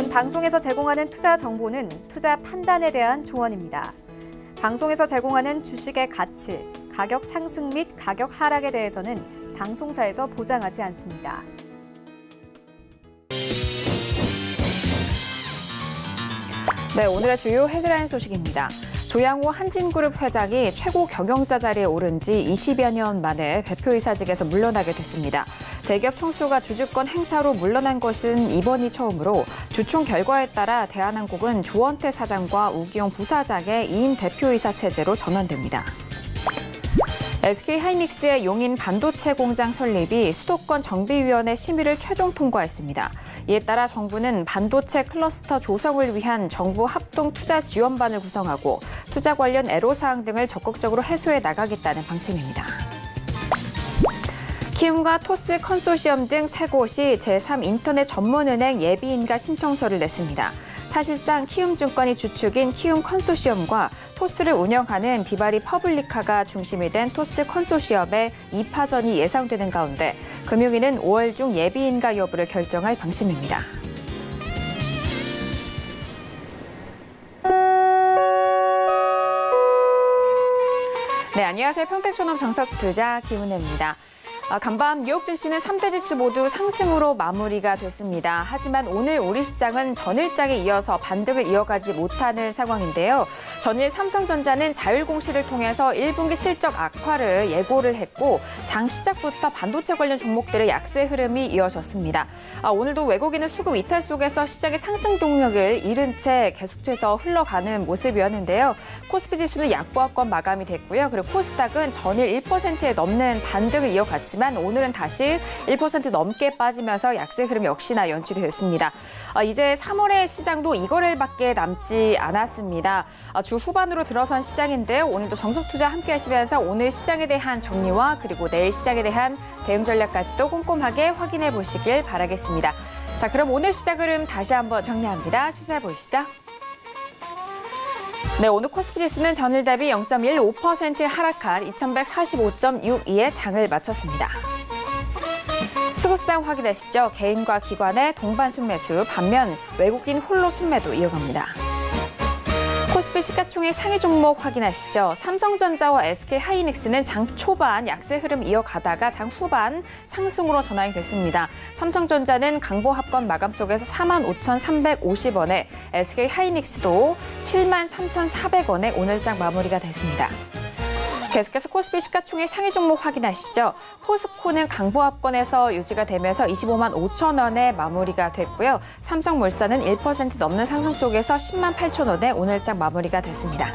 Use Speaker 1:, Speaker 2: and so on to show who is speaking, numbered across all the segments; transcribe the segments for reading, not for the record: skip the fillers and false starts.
Speaker 1: 본 방송에서 제공하는 투자 정보는 투자 판단에 대한 조언입니다. 방송에서 제공하는 주식의 가치, 가격 상승 및 가격 하락에 대해서는 방송사에서 보장하지 않습니다. 네, 오늘의 주요 헤드라인 소식입니다. 조양호 한진그룹 회장이 최고 경영자 자리에 오른 지 20여 년 만에 대표이사직에서 물러나게 됐습니다. 대기업 총수가 주주권 행사로 물러난 것은 이번이 처음으로 주총 결과에 따라 대한항공은 조원태 사장과 우기용 부사장의 2인 대표이사 체제로 전환됩니다. SK하이닉스의 용인 반도체 공장 설립이 수도권 정비위원회 심의를 최종 통과했습니다. 이에 따라 정부는 반도체 클러스터 조성을 위한 정부 합동 투자 지원반을 구성하고 투자 관련 애로사항 등을 적극적으로 해소해 나가겠다는 방침입니다. 키움과 토스 컨소시엄 등 3곳이 제3인터넷 전문은행 예비인가 신청서를 냈습니다. 사실상 키움증권이 주축인 키움 컨소시엄과 토스를 운영하는 비바리 퍼블리카가 중심이 된 토스 컨소시엄의 2파전이 예상되는 가운데 금융위는 5월 중 예비인가 여부를 결정할 방침입니다. 네, 안녕하세요. 평택촌업 정석투자 김은혜입니다. 간밤 뉴욕 증시는 3대 지수 모두 상승으로 마무리가 됐습니다. 하지만 오늘 우리 시장은 전일장에 이어서 반등을 이어가지 못하는 상황인데요. 전일 삼성전자는 자율 공시를 통해서 1분기 실적 악화를 예고를 했고 장 시작부터 반도체 관련 종목들의 약세 흐름이 이어졌습니다. 오늘도 외국인은 수급 이탈 속에서 시장의 상승 동력을 잃은 채 계속해서 흘러가는 모습이었는데요. 코스피 지수는 약보합권 마감이 됐고요. 그리고 코스닥은 전일 1%에 넘는 반등을 이어갔지만 오늘은 다시 1% 넘게 빠지면서 약세 흐름 역시나 연출이 됐습니다. 이제 3월의 시장도 이거래일밖에 남지 않았습니다. 주 후반으로 들어선 시장인데요. 오늘도 정석투자 함께 하시면서 오늘 시장에 대한 정리와 그리고 내일 시장에 대한 대응 전략까지도 꼼꼼하게 확인해 보시길 바라겠습니다. 자, 그럼 오늘 시장 흐름 다시 한번 정리합니다. 시사해 보시죠. 네, 오늘 코스피 지수는 전일 대비 0.15% 하락한 2145.62에 장을 마쳤습니다. 수급상 확인하시죠. 개인과 기관의 동반 순매수, 반면 외국인 홀로 순매도 이어갑니다. 코스피 시가총액 상위 종목 확인하시죠. 삼성전자와 SK하이닉스는 장 초반 약세 흐름 이어가다가 장 후반 상승으로 전환이 됐습니다. 삼성전자는 강보합권 마감 속에서 45,350원에 SK하이닉스도 73,400원에 오늘장 마무리가 됐습니다. 계속해서 코스피 시가총액 상위 종목 확인하시죠. 포스코는 강보합권에서 유지가 되면서 25만 5천 원에 마무리가 됐고요. 삼성물산은 1% 넘는 상승 속에서 10만 8천 원에 오늘장 마무리가 됐습니다.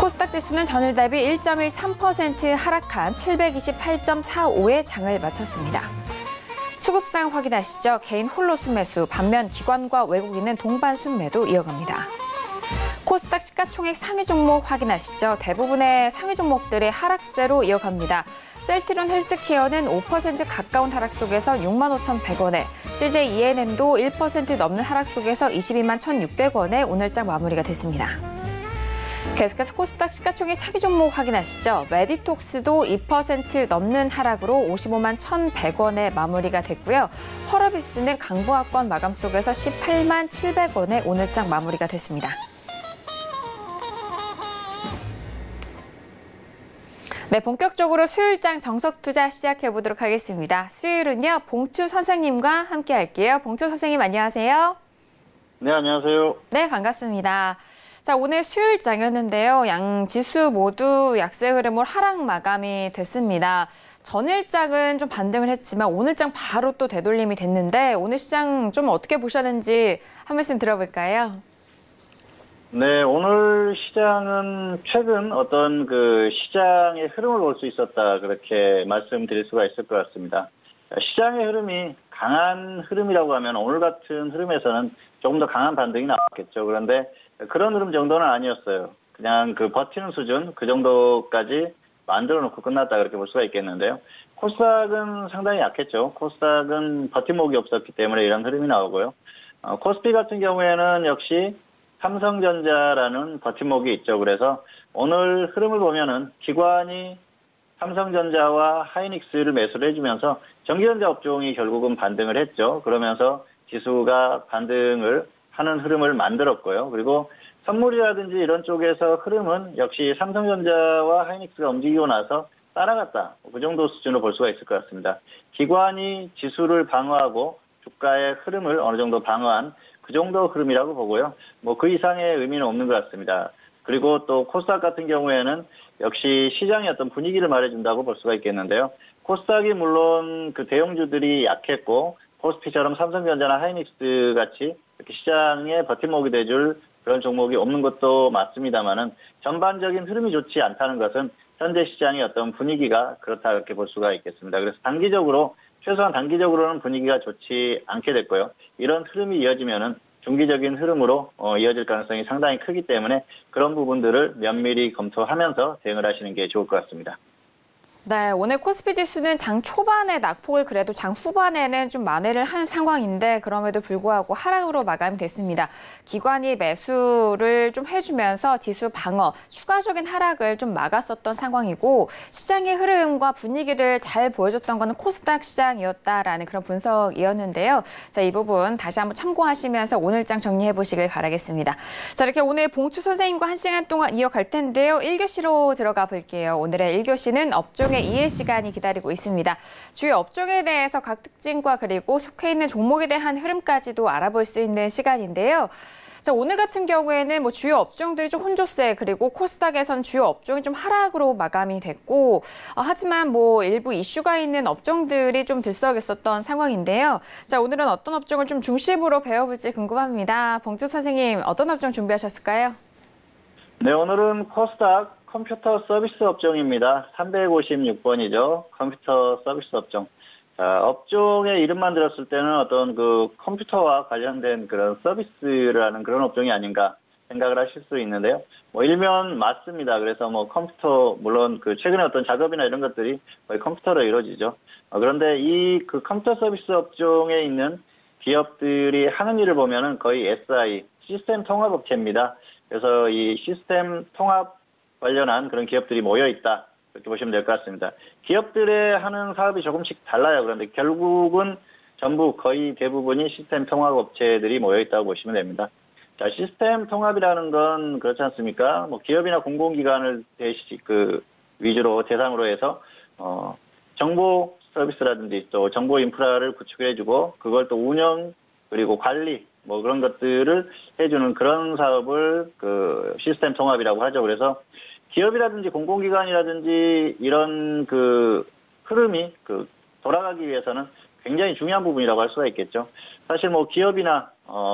Speaker 1: 코스닥 지수는 전일 대비 1.13% 하락한 728.45에 장을 마쳤습니다. 수급상 확인하시죠. 개인 홀로 순매수, 반면 기관과 외국인은 동반 순매도 이어갑니다. 코스닥 시가총액 상위 종목 확인하시죠. 대부분의 상위 종목들의 하락세로 이어갑니다. 셀트리온 헬스케어는 5% 가까운 하락 속에서 65,100원에, CJ ENM도 1% 넘는 하락 속에서 22만 1,600원에 오늘장 마무리가 됐습니다. 계속해서 코스닥 시가총액 상위 종목 확인하시죠. 메디톡스도 2% 넘는 하락으로 55만 1,100원에 마무리가 됐고요. 펄어비스는 강보합권 마감 속에서 18만 700원에 오늘장 마무리가 됐습니다. 네, 본격적으로 수요일장 정석투자 시작해보도록 하겠습니다. 수요일은요, 봉추 선생님과 함께 할게요. 봉추 선생님 안녕하세요.
Speaker 2: 네, 안녕하세요.
Speaker 1: 네, 반갑습니다. 자, 오늘 수요일장이었는데요. 양 지수 모두 약세 흐름으로 하락 마감이 됐습니다. 전일장은 좀 반등을 했지만 오늘장 바로 또 되돌림이 됐는데 오늘 시장 좀 어떻게 보셨는지 한 말씀 들어볼까요?
Speaker 2: 네, 오늘 시장은 최근 어떤 시장의 흐름을 볼 수 있었다, 그렇게 말씀드릴 수가 있을 것 같습니다. 시장의 흐름이 강한 흐름이라고 하면 오늘 같은 흐름에서는 조금 더 강한 반등이 나왔겠죠. 그런데 그런 흐름 정도는 아니었어요. 그냥 버티는 수준, 그 정도까지 만들어 놓고 끝났다, 그렇게 볼 수가 있겠는데요. 코스닥은 상당히 약했죠. 코스닥은 버팀목이 없었기 때문에 이런 흐름이 나오고요. 코스피 같은 경우에는 역시 삼성전자라는 버팀목이 있죠. 그래서 오늘 흐름을 보면은 기관이 삼성전자와 하이닉스를 매수를 해주면서 전기전자 업종이 결국은 반등을 했죠. 그러면서 지수가 반등을 하는 흐름을 만들었고요. 그리고 선물이라든지 이런 쪽에서 흐름은 역시 삼성전자와 하이닉스가 움직이고 나서 따라갔다. 그 정도 수준으로 볼 수가 있을 것 같습니다. 기관이 지수를 방어하고 주가의 흐름을 어느 정도 방어한 그 정도 흐름이라고 보고요. 뭐 그 이상의 의미는 없는 것 같습니다. 그리고 또 코스닥 같은 경우에는 역시 시장의 어떤 분위기를 말해준다고 볼 수가 있겠는데요. 코스닥이 물론 그 대형주들이 약했고 코스피처럼 삼성전자나 하이닉스 같이 이렇게 시장에 버팀목이 돼줄 그런 종목이 없는 것도 맞습니다만은 전반적인 흐름이 좋지 않다는 것은 현재 시장의 어떤 분위기가 그렇다 이렇게 볼 수가 있겠습니다. 그래서 최소한 단기적으로는 분위기가 좋지 않게 됐고요. 이런 흐름이 이어지면은 중기적인 흐름으로 이어질 가능성이 상당히 크기 때문에 그런 부분들을 면밀히 검토하면서 대응을 하시는 게 좋을 것 같습니다.
Speaker 1: 네, 오늘 코스피 지수는 장 초반에 낙폭을 그래도 장 후반에는 좀 만회를 한 상황인데 그럼에도 불구하고 하락으로 마감됐습니다. 기관이 매수를 좀 해주면서 지수 방어, 추가적인 하락을 좀 막았었던 상황이고 시장의 흐름과 분위기를 잘 보여줬던 것은 코스닥 시장이었다라는 그런 분석이었는데요. 자, 이 부분 다시 한번 참고하시면서 오늘 장 정리해 보시길 바라겠습니다. 자, 이렇게 오늘 봉추 선생님과 1시간 동안 이어갈 텐데요. 1교시로 들어가 볼게요. 오늘의 1교시는 업종의 이해 시간이 기다리고 있습니다. 주요 업종에 대해서 각 특징과 그리고 속해 있는 종목에 대한 흐름까지도 알아볼 수 있는 시간인데요. 자, 오늘 같은 경우에는 뭐 주요 업종들이 좀 혼조세 그리고 코스닥에선 주요 업종이 좀 하락으로 마감이 됐고 하지만 뭐 일부 이슈가 있는 업종들이 좀 들썩였었던 상황인데요. 자, 오늘은 어떤 업종을 좀 중심으로 배워볼지 궁금합니다. 봉주 선생님 어떤 업종 준비하셨을까요?
Speaker 2: 네, 오늘은 코스닥 컴퓨터 서비스 업종입니다. 356번이죠. 컴퓨터 서비스 업종. 자, 업종의 이름만 들었을 때는 어떤 그 컴퓨터와 관련된 그런 서비스라는 그런 업종이 아닌가 생각을 하실 수 있는데요. 뭐 일면 맞습니다. 그래서 뭐 컴퓨터, 물론 그 최근에 어떤 작업이나 이런 것들이 거의 컴퓨터로 이루어지죠. 그런데 이 그 컴퓨터 서비스 업종에 있는 기업들이 하는 일을 보면은 거의 SI, 시스템 통합 업체입니다. 그래서 이 시스템 통합 관련한 그런 기업들이 모여있다. 이렇게 보시면 될 것 같습니다. 기업들의 하는 사업이 조금씩 달라요. 그런데 결국은 전부 거의 대부분이 시스템 통합 업체들이 모여있다고 보시면 됩니다. 자, 시스템 통합이라는 건 그렇지 않습니까? 뭐 기업이나 공공기관을 위주로 대상으로 해서 정보 서비스라든지 또 정보 인프라를 구축해주고 그걸 또 운영 그리고 관리 뭐 그런 것들을 해주는 그런 사업을 그 시스템 통합이라고 하죠. 그래서 기업이라든지 공공기관이라든지 이런 그 흐름이 돌아가기 위해서는 굉장히 중요한 부분이라고 할 수가 있겠죠. 사실 뭐 기업이나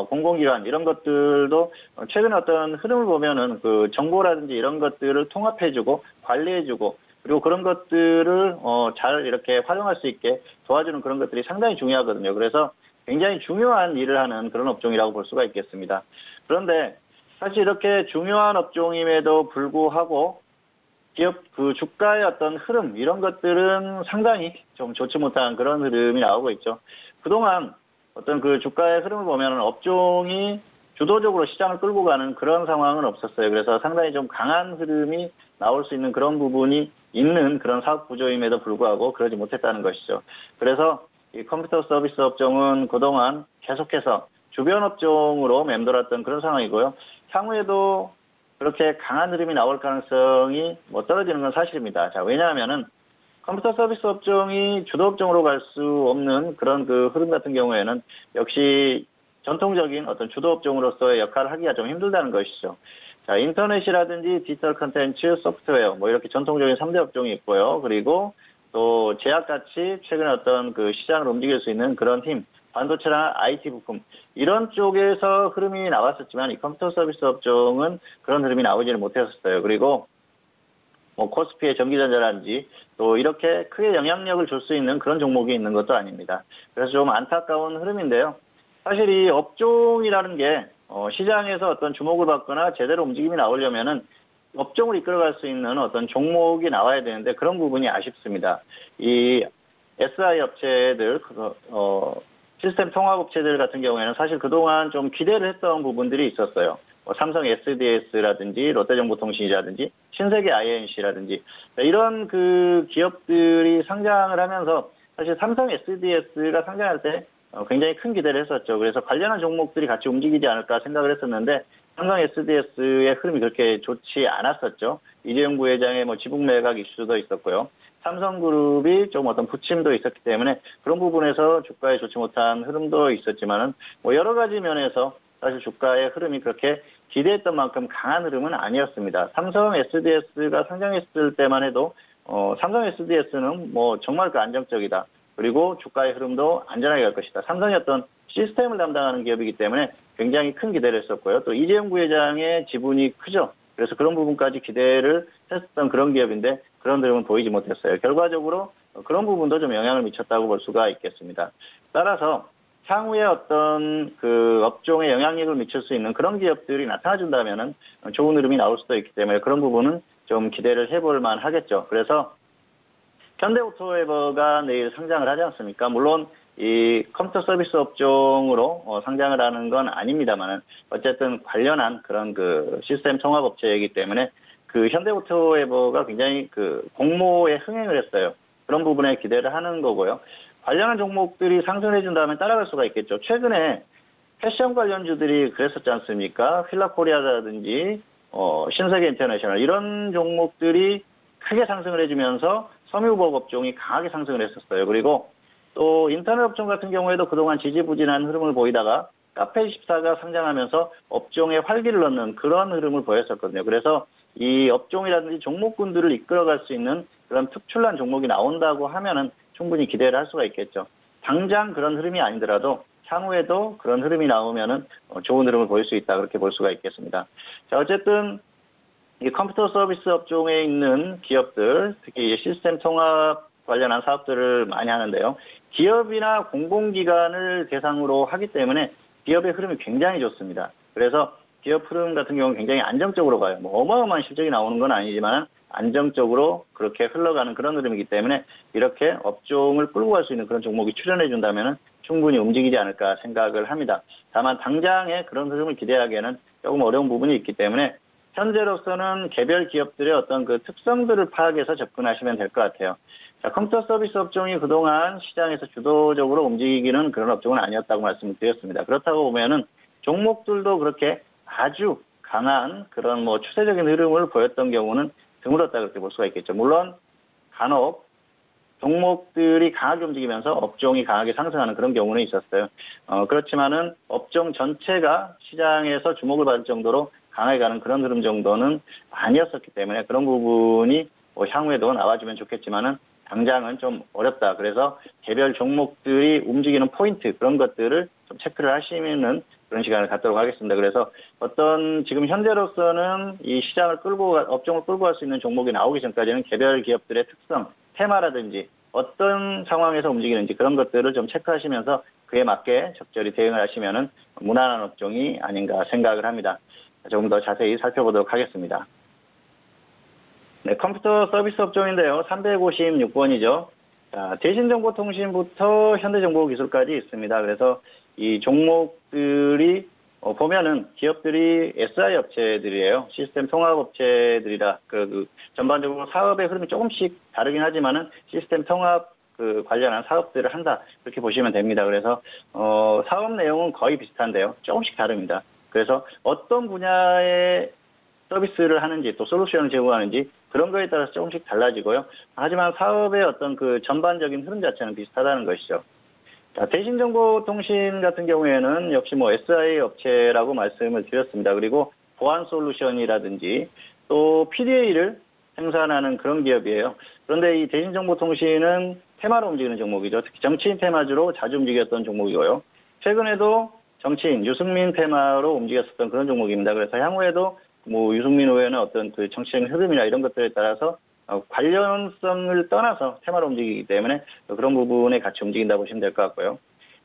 Speaker 2: 공공기관 이런 것들도 최근에 어떤 흐름을 보면은 그 정보라든지 이런 것들을 통합해주고 관리해주고 그리고 그런 것들을 잘 이렇게 활용할 수 있게 도와주는 그런 것들이 상당히 중요하거든요. 그래서 굉장히 중요한 일을 하는 그런 업종이라고 볼 수가 있겠습니다. 그런데 사실 이렇게 중요한 업종임에도 불구하고 기업 그 주가의 어떤 흐름 이런 것들은 상당히 좀 좋지 못한 그런 흐름이 나오고 있죠. 그동안 어떤 그 주가의 흐름을 보면은 업종이 주도적으로 시장을 끌고 가는 그런 상황은 없었어요. 그래서 상당히 좀 강한 흐름이 나올 수 있는 그런 부분이 있는 그런 사업 구조임에도 불구하고 그러지 못했다는 것이죠. 그래서 이 컴퓨터 서비스 업종은 그동안 계속해서 주변 업종으로 맴돌았던 그런 상황이고요. 향후에도 그렇게 강한 흐름이 나올 가능성이 뭐 떨어지는 건 사실입니다. 자, 왜냐하면은 컴퓨터 서비스 업종이 주도 업종으로 갈 수 없는 그런 그 흐름 같은 경우에는 역시 전통적인 어떤 주도 업종으로서의 역할을 하기가 좀 힘들다는 것이죠. 자, 인터넷이라든지 디지털 컨텐츠, 소프트웨어 뭐 이렇게 전통적인 3대 업종이 있고요. 그리고 또 제약같이 최근에 어떤 그 시장을 움직일 수 있는 그런 힘, 반도체나 IT 부품 이런 쪽에서 흐름이 나왔었지만 이 컴퓨터 서비스 업종은 그런 흐름이 나오지는 못했었어요. 그리고 뭐 코스피의 전기전자라든지 또 이렇게 크게 영향력을 줄 수 있는 그런 종목이 있는 것도 아닙니다. 그래서 좀 안타까운 흐름인데요. 사실 이 업종이라는 게 시장에서 어떤 주목을 받거나 제대로 움직임이 나오려면은 업종을 이끌어갈 수 있는 어떤 종목이 나와야 되는데 그런 부분이 아쉽습니다. 이 SI 업체들, 시스템 통합 업체들 같은 경우에는 사실 그동안 좀 기대를 했던 부분들이 있었어요. 삼성 SDS라든지 롯데정보통신이라든지 신세계 INC라든지 이런 그 기업들이 상장을 하면서 사실 삼성 SDS가 상장할 때 굉장히 큰 기대를 했었죠. 그래서 관련한 종목들이 같이 움직이지 않을까 생각을 했었는데 삼성 SDS의 흐름이 그렇게 좋지 않았었죠. 이재용 부회장의 지분 매각 이슈도 있었고요. 삼성그룹이 좀 어떤 부침도 있었기 때문에 그런 부분에서 주가에 좋지 못한 흐름도 있었지만은 여러 가지 면에서 사실 주가의 흐름이 그렇게 기대했던 만큼 강한 흐름은 아니었습니다. 삼성 SDS가 상장했을 때만 해도 삼성 SDS는 정말 안정적이다. 그리고 주가의 흐름도 안전하게 갈 것이다. 삼성이 어떤 시스템을 담당하는 기업이기 때문에 굉장히 큰 기대를 했었고요. 또 이재용 부회장의 지분이 크죠. 그래서 그런 부분까지 기대를 했었던 그런 기업인데 그런 흐름은 보이지 못했어요. 결과적으로 그런 부분도 좀 영향을 미쳤다고 볼 수가 있겠습니다. 따라서 향후에 어떤 그 업종에 영향력을 미칠 수 있는 그런 기업들이 나타나준다면은 좋은 흐름이 나올 수도 있기 때문에 그런 부분은 좀 기대를 해볼 만 하겠죠. 그래서 현대오토웨버가 내일 상장을 하지 않습니까? 물론 이 컴퓨터 서비스 업종으로 상장을 하는 건 아닙니다만은 어쨌든 관련한 그런 그 시스템 통합업체이기 때문에 그 현대오토웨버가 굉장히 그 공모에 흥행을 했어요. 그런 부분에 기대를 하는 거고요. 관련한 종목들이 상승해 준다면 따라갈 수가 있겠죠. 최근에 패션 관련주들이 그랬었지 않습니까? 휠라코리아라든지 신세계 인터내셔널 이런 종목들이 크게 상승을 해주면서 섬유보호 업종이 강하게 상승을 했었어요. 그리고 또 인터넷 업종 같은 경우에도 그동안 지지부진한 흐름을 보이다가 카페24가 상장하면서 업종에 활기를 넣는 그런 흐름을 보였었거든요. 그래서 이 업종이라든지 종목군들을 이끌어갈 수 있는 그런 특출난 종목이 나온다고 하면은 충분히 기대를 할 수가 있겠죠. 당장 그런 흐름이 아니더라도 향후에도 그런 흐름이 나오면은 좋은 흐름을 보일 수 있다. 그렇게 볼 수가 있겠습니다. 자, 어쨌든 이 컴퓨터 서비스 업종에 있는 기업들, 특히 시스템 통합 관련한 사업들을 많이 하는데요. 기업이나 공공기관을 대상으로 하기 때문에 기업의 흐름이 굉장히 좋습니다. 그래서 기업 흐름 같은 경우는 굉장히 안정적으로 가요. 어마어마한 실적이 나오는 건 아니지만 안정적으로 그렇게 흘러가는 그런 흐름이기 때문에 이렇게 업종을 끌고 갈 수 있는 그런 종목이 출현해 준다면 충분히 움직이지 않을까 생각을 합니다. 다만 당장에 그런 흐름을 기대하기에는 조금 어려운 부분이 있기 때문에 현재로서는 개별 기업들의 어떤 그 특성들을 파악해서 접근하시면 될 것 같아요. 자, 컴퓨터 서비스 업종이 그동안 시장에서 주도적으로 움직이는 그런 업종은 아니었다고 말씀을 드렸습니다. 그렇다고 보면은 종목들도 그렇게 아주 강한 그런 추세적인 흐름을 보였던 경우는 드물었다 그렇게 볼 수가 있겠죠. 물론 간혹 종목들이 강하게 움직이면서 업종이 강하게 상승하는 그런 경우는 있었어요. 그렇지만은 업종 전체가 시장에서 주목을 받을 정도로 강하게 가는 그런 흐름 정도는 아니었었기 때문에 그런 부분이 향후에도 나와주면 좋겠지만은 당장은 좀 어렵다. 그래서 개별 종목들이 움직이는 포인트 그런 것들을 좀 체크를 하시면은 그런 시간을 갖도록 하겠습니다. 그래서 어떤 지금 현재로서는 이 시장을 업종을 끌고 갈 수 있는 종목이 나오기 전까지는 개별 기업들의 특성, 테마라든지 어떤 상황에서 움직이는지 그런 것들을 좀 체크하시면서 그에 맞게 적절히 대응을 하시면은 무난한 업종이 아닌가 생각을 합니다. 조금 더 자세히 살펴보도록 하겠습니다. 네, 컴퓨터 서비스 업종인데요. 356번이죠. 자, 대신정보통신부터 현대정보기술까지 있습니다. 그래서 이 종목들이 보면은 기업들이 SI 업체들이에요. 시스템 통합 업체들이라 전반적으로 사업의 흐름이 조금씩 다르긴 하지만은 시스템 통합 관련한 사업들을 한다. 그렇게 보시면 됩니다. 그래서 사업 내용은 거의 비슷한데요. 조금씩 다릅니다. 그래서 어떤 분야의 서비스를 하는지 또 솔루션을 제공하는지 그런 거에 따라서 조금씩 달라지고요. 하지만 사업의 어떤 그 전반적인 흐름 자체는 비슷하다는 것이죠. 자, 대신정보통신 같은 경우에는 역시 SI 업체라고 말씀을 드렸습니다. 그리고 보안 솔루션이라든지 또 PDA를 생산하는 그런 기업이에요. 그런데 이 대신정보통신은 테마로 움직이는 종목이죠. 특히 정치인 테마주로 자주 움직였던 종목이고요. 최근에도 정치인, 유승민 테마로 움직였었던 그런 종목입니다. 그래서 향후에도 유승민 의원의 어떤 그 정치적인 흐름이나 이런 것들에 따라서 관련성을 떠나서 테마로 움직이기 때문에 그런 부분에 같이 움직인다 보시면 될 것 같고요.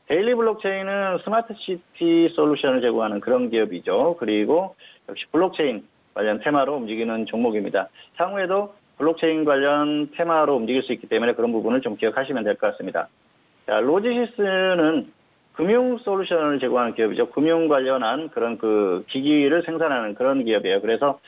Speaker 2: 데일리 블록체인은 스마트 시티 솔루션을 제공하는 그런 기업이죠. 그리고 역시 블록체인 관련 테마로 움직이는 종목입니다. 향후에도 블록체인 관련 테마로 움직일 수 있기 때문에 그런 부분을 좀 기억하시면 될 것 같습니다. 자, 로지시스는 금융 솔루션을 제공하는 기업이죠. 금융 관련한 그런 그 기기를 생산하는 그런 기업이에요. 그래서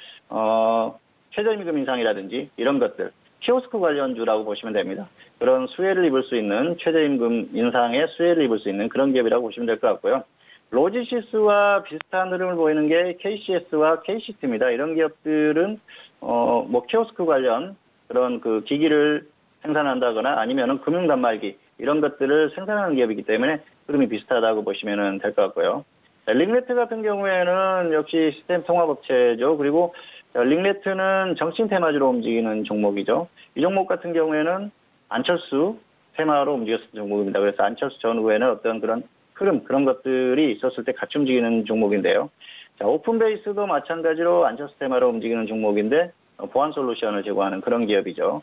Speaker 2: 최저임금 인상이라든지 이런 것들, 키오스크 관련주라고 보시면 됩니다. 그런 수혜를 입을 수 있는 최저임금 인상에 수혜를 입을 수 있는 그런 기업이라고 보시면 될 것 같고요. 로지시스와 비슷한 흐름을 보이는 게 KCS와 KCT입니다. 이런 기업들은 뭐 키오스크 관련 그런 그 기기를 생산한다거나 아니면은 금융 단말기 이런 것들을 생산하는 기업이기 때문에 흐름이 비슷하다고 보시면 될 것 같고요. 링네트 같은 경우에는 역시 시스템 통합업체죠. 그리고 링네트는 정치인 테마주로 움직이는 종목이죠. 이 종목 같은 경우에는 안철수 테마로 움직였던 종목입니다. 그래서 안철수 전 후에는 어떤 그런 흐름, 그런 것들이 있었을 때 같이 움직이는 종목인데요. 자, 오픈베이스도 마찬가지로 안철수 테마로 움직이는 종목인데 보안 솔루션을 제공하는 그런 기업이죠.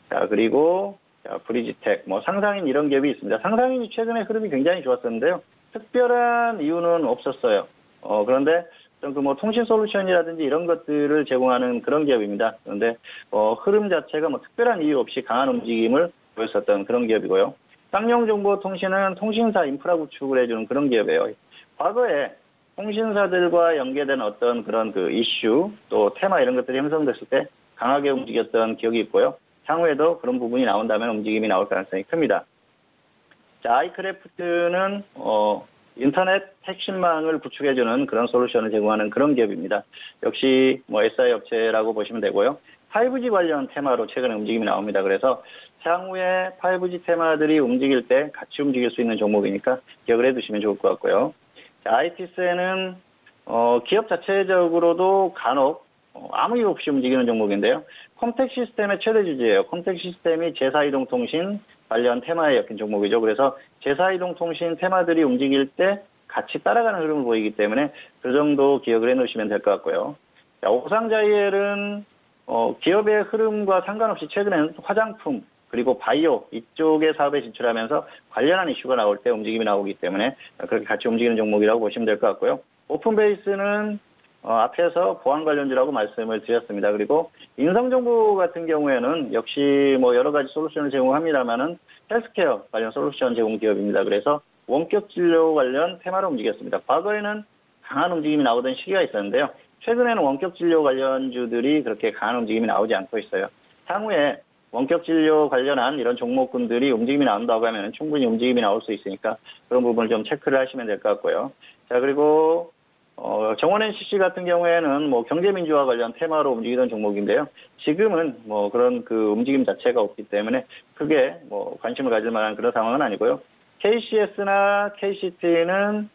Speaker 2: 자, 그리고 브리지텍, 뭐 상상인 이런 기업이 있습니다. 상상인이 최근에 흐름이 굉장히 좋았었는데요. 특별한 이유는 없었어요. 그런데 그 뭐 통신 솔루션이라든지 이런 것들을 제공하는 그런 기업입니다. 그런데 흐름 자체가 뭐 특별한 이유 없이 강한 움직임을 보였었던 그런 기업이고요. 쌍용정보통신은 통신사 인프라 구축을 해주는 그런 기업이에요. 과거에 통신사들과 연계된 어떤 그런 그 이슈 또 테마 이런 것들이 형성됐을 때 강하게 움직였던 기억이 있고요. 향후에도 그런 부분이 나온다면 움직임이 나올 가능성이 큽니다. 자, 아이크래프트는 인터넷 핵심망을 구축해주는 그런 솔루션을 제공하는 그런 기업입니다. 역시 뭐 SI 업체라고 보시면 되고요. 5G 관련 테마로 최근에 움직임이 나옵니다. 그래서 향후에 5G 테마들이 움직일 때 같이 움직일 수 있는 종목이니까 기억을 해두시면 좋을 것 같고요. 자, ITS는 기업 자체적으로도 간혹 아무 이유 없이 움직이는 종목인데요. 컴텍 시스템의 최대 주주예요. 컴텍 시스템이 제4이동통신 관련 테마에 엮인 종목이죠. 그래서 제4이동통신 테마들이 움직일 때 같이 따라가는 흐름을 보이기 때문에 그 정도 기억을 해놓으시면 될 것 같고요. 자, 오상자이엘은 기업의 흐름과 상관없이 최근에는 화장품 그리고 바이오 이쪽의 사업에 진출하면서 관련한 이슈가 나올 때 움직임이 나오기 때문에 그렇게 같이 움직이는 종목이라고 보시면 될 것 같고요. 오픈베이스는 앞에서 보안 관련주라고 말씀을 드렸습니다. 그리고 인성정보 같은 경우에는 역시 뭐 여러 가지 솔루션을 제공합니다만은 헬스케어 관련 솔루션 제공 기업입니다. 그래서 원격 진료 관련 테마로 움직였습니다. 과거에는 강한 움직임이 나오던 시기가 있었는데요. 최근에는 원격 진료 관련주들이 그렇게 강한 움직임이 나오지 않고 있어요. 향후에 원격 진료 관련한 이런 종목군들이 움직임이 나온다고 하면 충분히 움직임이 나올 수 있으니까 그런 부분을 좀 체크를 하시면 될 것 같고요. 자, 그리고 정원 NCC 같은 경우에는 뭐 경제민주화 관련 테마로 움직이던 종목인데요. 지금은 뭐 그런 그 움직임 자체가 없기 때문에 크게 뭐 관심을 가질 만한 그런 상황은 아니고요. KCS나 KCT는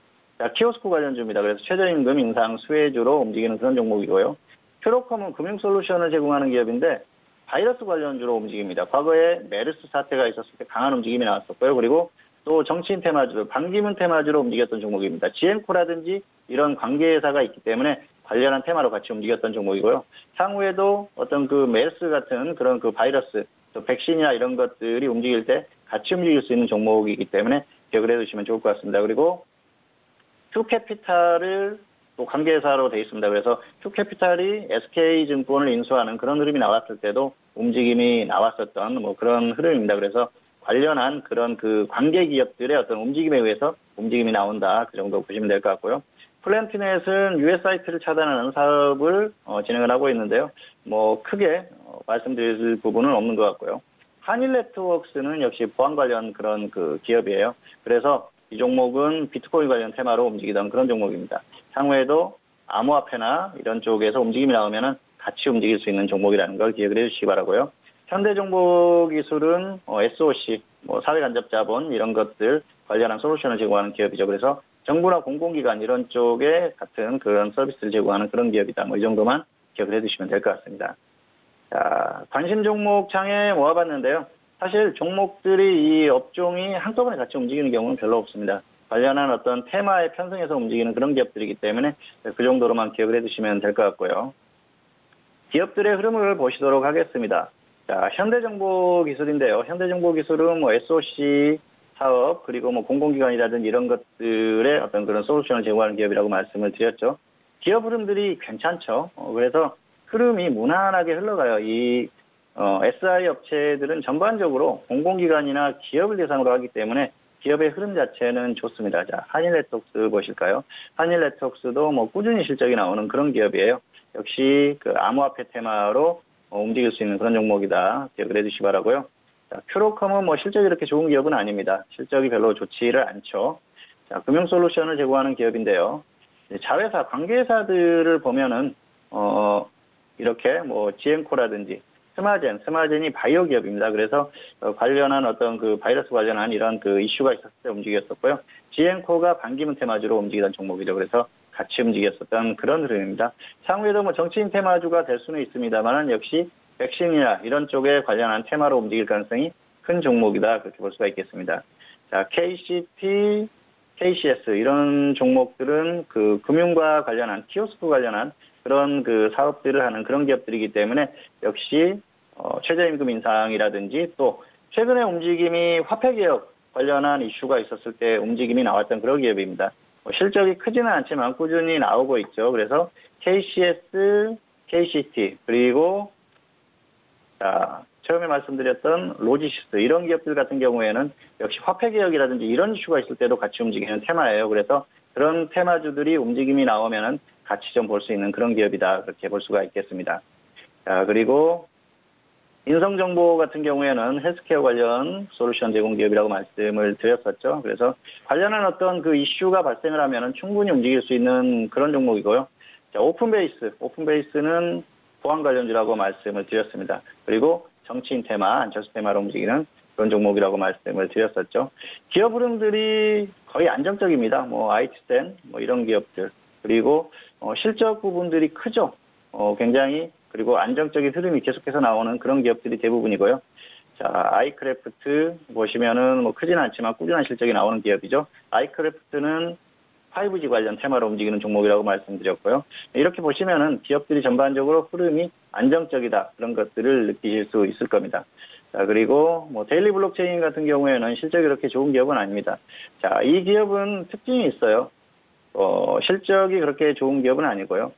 Speaker 2: 키오스크 관련주입니다. 그래서 최저임금 인상 수혜주로 움직이는 그런 종목이고요. 퓨로컴은 금융솔루션을 제공하는 기업인데 바이러스 관련주로 움직입니다. 과거에 메르스 사태가 있었을 때 강한 움직임이 나왔었고요. 그리고 또 정치인 테마주, 반기문 테마주로 움직였던 종목입니다. 지엔코라든지 이런 관계회사가 있기 때문에 관련한 테마로 같이 움직였던 종목이고요. 향후에도 어떤 그 메르스 같은 그런 그 바이러스, 또 백신이나 이런 것들이 움직일 때 같이 움직일 수 있는 종목이기 때문에 기억을 해두시면 좋을 것 같습니다. 그리고 큐캐피탈을 또 관계회사로 되어 있습니다. 그래서 큐캐피탈이 SK증권을 인수하는 그런 흐름이 나왔을 때도 움직임이 나왔었던 뭐 그런 흐름입니다. 그래서 관련한 그런 그 관계 기업들의 어떤 움직임에 의해서 움직임이 나온다. 그 정도 보시면 될 것 같고요. 플랜티넷은 US 사이트를 차단하는 사업을 진행을 하고 있는데요. 뭐 크게 말씀드릴 부분은 없는 것 같고요. 한일네트워크스는 역시 보안 관련 그런 그 기업이에요. 그래서 이 종목은 비트코인 관련 테마로 움직이던 그런 종목입니다. 향후에도 암호화폐나 이런 쪽에서 움직임이 나오면은 같이 움직일 수 있는 종목이라는 걸 기억을 해주시기 바라고요. 현대정보기술은 SOC, 뭐 사회간접자본 이런 것들 관련한 솔루션을 제공하는 기업이죠. 그래서 정부나 공공기관 이런 쪽에 같은 그런 서비스를 제공하는 그런 기업이다. 뭐 이 정도만 기억을 해두시면 될 것 같습니다. 자, 관심 종목 창에 모아봤는데요. 사실 종목들이 이 업종이 한꺼번에 같이 움직이는 경우는 별로 없습니다. 관련한 어떤 테마에 편성해서 움직이는 그런 기업들이기 때문에 그 정도로만 기억을 해두시면 될 것 같고요. 기업들의 흐름을 보시도록 하겠습니다. 자, 현대정보기술인데요. 현대정보기술은 뭐 SOC 사업 그리고 뭐 공공기관이라든지 이런 것들의 어떤 그런 솔루션을 제공하는 기업이라고 말씀을 드렸죠. 기업 흐름들이 괜찮죠. 그래서 흐름이 무난하게 흘러가요. 이 SI 업체들은 전반적으로 공공기관이나 기업을 대상으로 하기 때문에 기업의 흐름 자체는 좋습니다. 자, 한일네트워크스 보실까요? 한일네트워크스도 뭐 꾸준히 실적이 나오는 그런 기업이에요. 역시 그 암호화폐 테마로 움직일 수 있는 그런 종목이다. 기억을 해주시기 바라고요. 자, 큐로컴은 뭐 실적이 이렇게 좋은 기업은 아닙니다. 실적이 별로 좋지를 않죠. 자, 금융솔루션을 제공하는 기업인데요. 자회사, 관계사들을 보면은 이렇게 뭐 지엔코라든지 스마젠이 바이오 기업입니다. 그래서 관련한 어떤 그 바이러스 관련한 이런 그 이슈가 있었을 때 움직였었고요. 지엔코가 반기문 테마주로 움직이던 종목이죠. 그래서 같이 움직였었던 그런 흐름입니다. 향후에도 뭐 정치인 테마주가 될 수는 있습니다만 역시 백신이나 이런 쪽에 관련한 테마로 움직일 가능성이 큰 종목이다. 그렇게 볼 수가 있겠습니다. 자, KCT, KCS 이런 종목들은 그 금융과 관련한 키오스크 관련한 그런 그 사업들을 하는 그런 기업들이기 때문에 역시 최저임금 인상이라든지 또 최근에 움직임이 화폐개혁 관련한 이슈가 있었을 때 움직임이 나왔던 그런 기업입니다. 실적이 크지는 않지만 꾸준히 나오고 있죠. 그래서 KCS, KCT 그리고 처음에 말씀드렸던 로지시스 이런 기업들 같은 경우에는 역시 화폐개혁이라든지 이런 이슈가 있을 때도 같이 움직이는 테마예요. 그래서 그런 테마주들이 움직임이 나오면은 같이 좀 볼 수 있는 그런 기업이다. 그렇게 볼 수가 있겠습니다. 자, 그리고 인성정보 같은 경우에는 헬스케어 관련 솔루션 제공 기업이라고 말씀을 드렸었죠. 그래서 관련한 어떤 그 이슈가 발생을 하면은 충분히 움직일 수 있는 그런 종목이고요. 자, 오픈베이스는 보안 관련주라고 말씀을 드렸습니다. 그리고 정치인 테마, 안철수 테마로 움직이는 그런 종목이라고 말씀을 드렸었죠. 기업 흐름들이 거의 안정적입니다. 뭐 IT센, 뭐 이런 기업들. 그리고 실적 부분들이 크죠. 굉장히 그리고 안정적인 흐름이 계속해서 나오는 그런 기업들이 대부분이고요. 자, 아이크래프트 보시면은 뭐 크지는 않지만 꾸준한 실적이 나오는 기업이죠. 아이크래프트는 5G 관련 테마로 움직이는 종목이라고 말씀드렸고요. 이렇게 보시면은 기업들이 전반적으로 흐름이 안정적이다. 그런 것들을 느끼실 수 있을 겁니다. 자, 그리고 뭐 데일리 블록체인 같은 경우에는 실적이 그렇게 좋은 기업은 아닙니다. 자, 이 기업은 특징이 있어요. 실적이 그렇게 좋은 기업은 아니고요.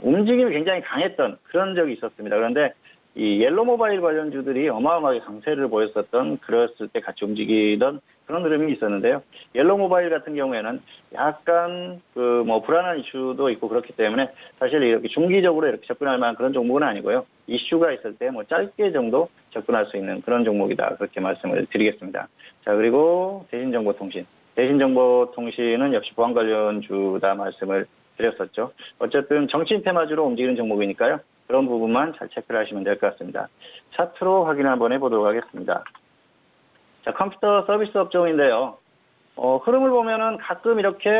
Speaker 2: 움직임이 굉장히 강했던 그런 적이 있었습니다. 그런데 이 옐로 모바일 관련주들이 어마어마하게 강세를 보였었던 그랬을 때 같이 움직이던 그런 흐름이 있었는데요. 옐로 모바일 같은 경우에는 약간 그 뭐 불안한 이슈도 있고 그렇기 때문에 사실 이렇게 중기적으로 이렇게 접근할 만한 그런 종목은 아니고요. 이슈가 있을 때 뭐 짧게 정도 접근할 수 있는 그런 종목이다. 그렇게 말씀을 드리겠습니다. 자, 그리고 대신정보통신은 역시 보안 관련주다 말씀을 드렸었죠. 어쨌든 정치인 테마주로 움직이는 종목이니까요. 그런 부분만 잘 체크를 하시면 될 것 같습니다. 차트로 확인 한번 해보도록 하겠습니다. 자, 컴퓨터 서비스 업종인데요. 흐름을 보면은 가끔 이렇게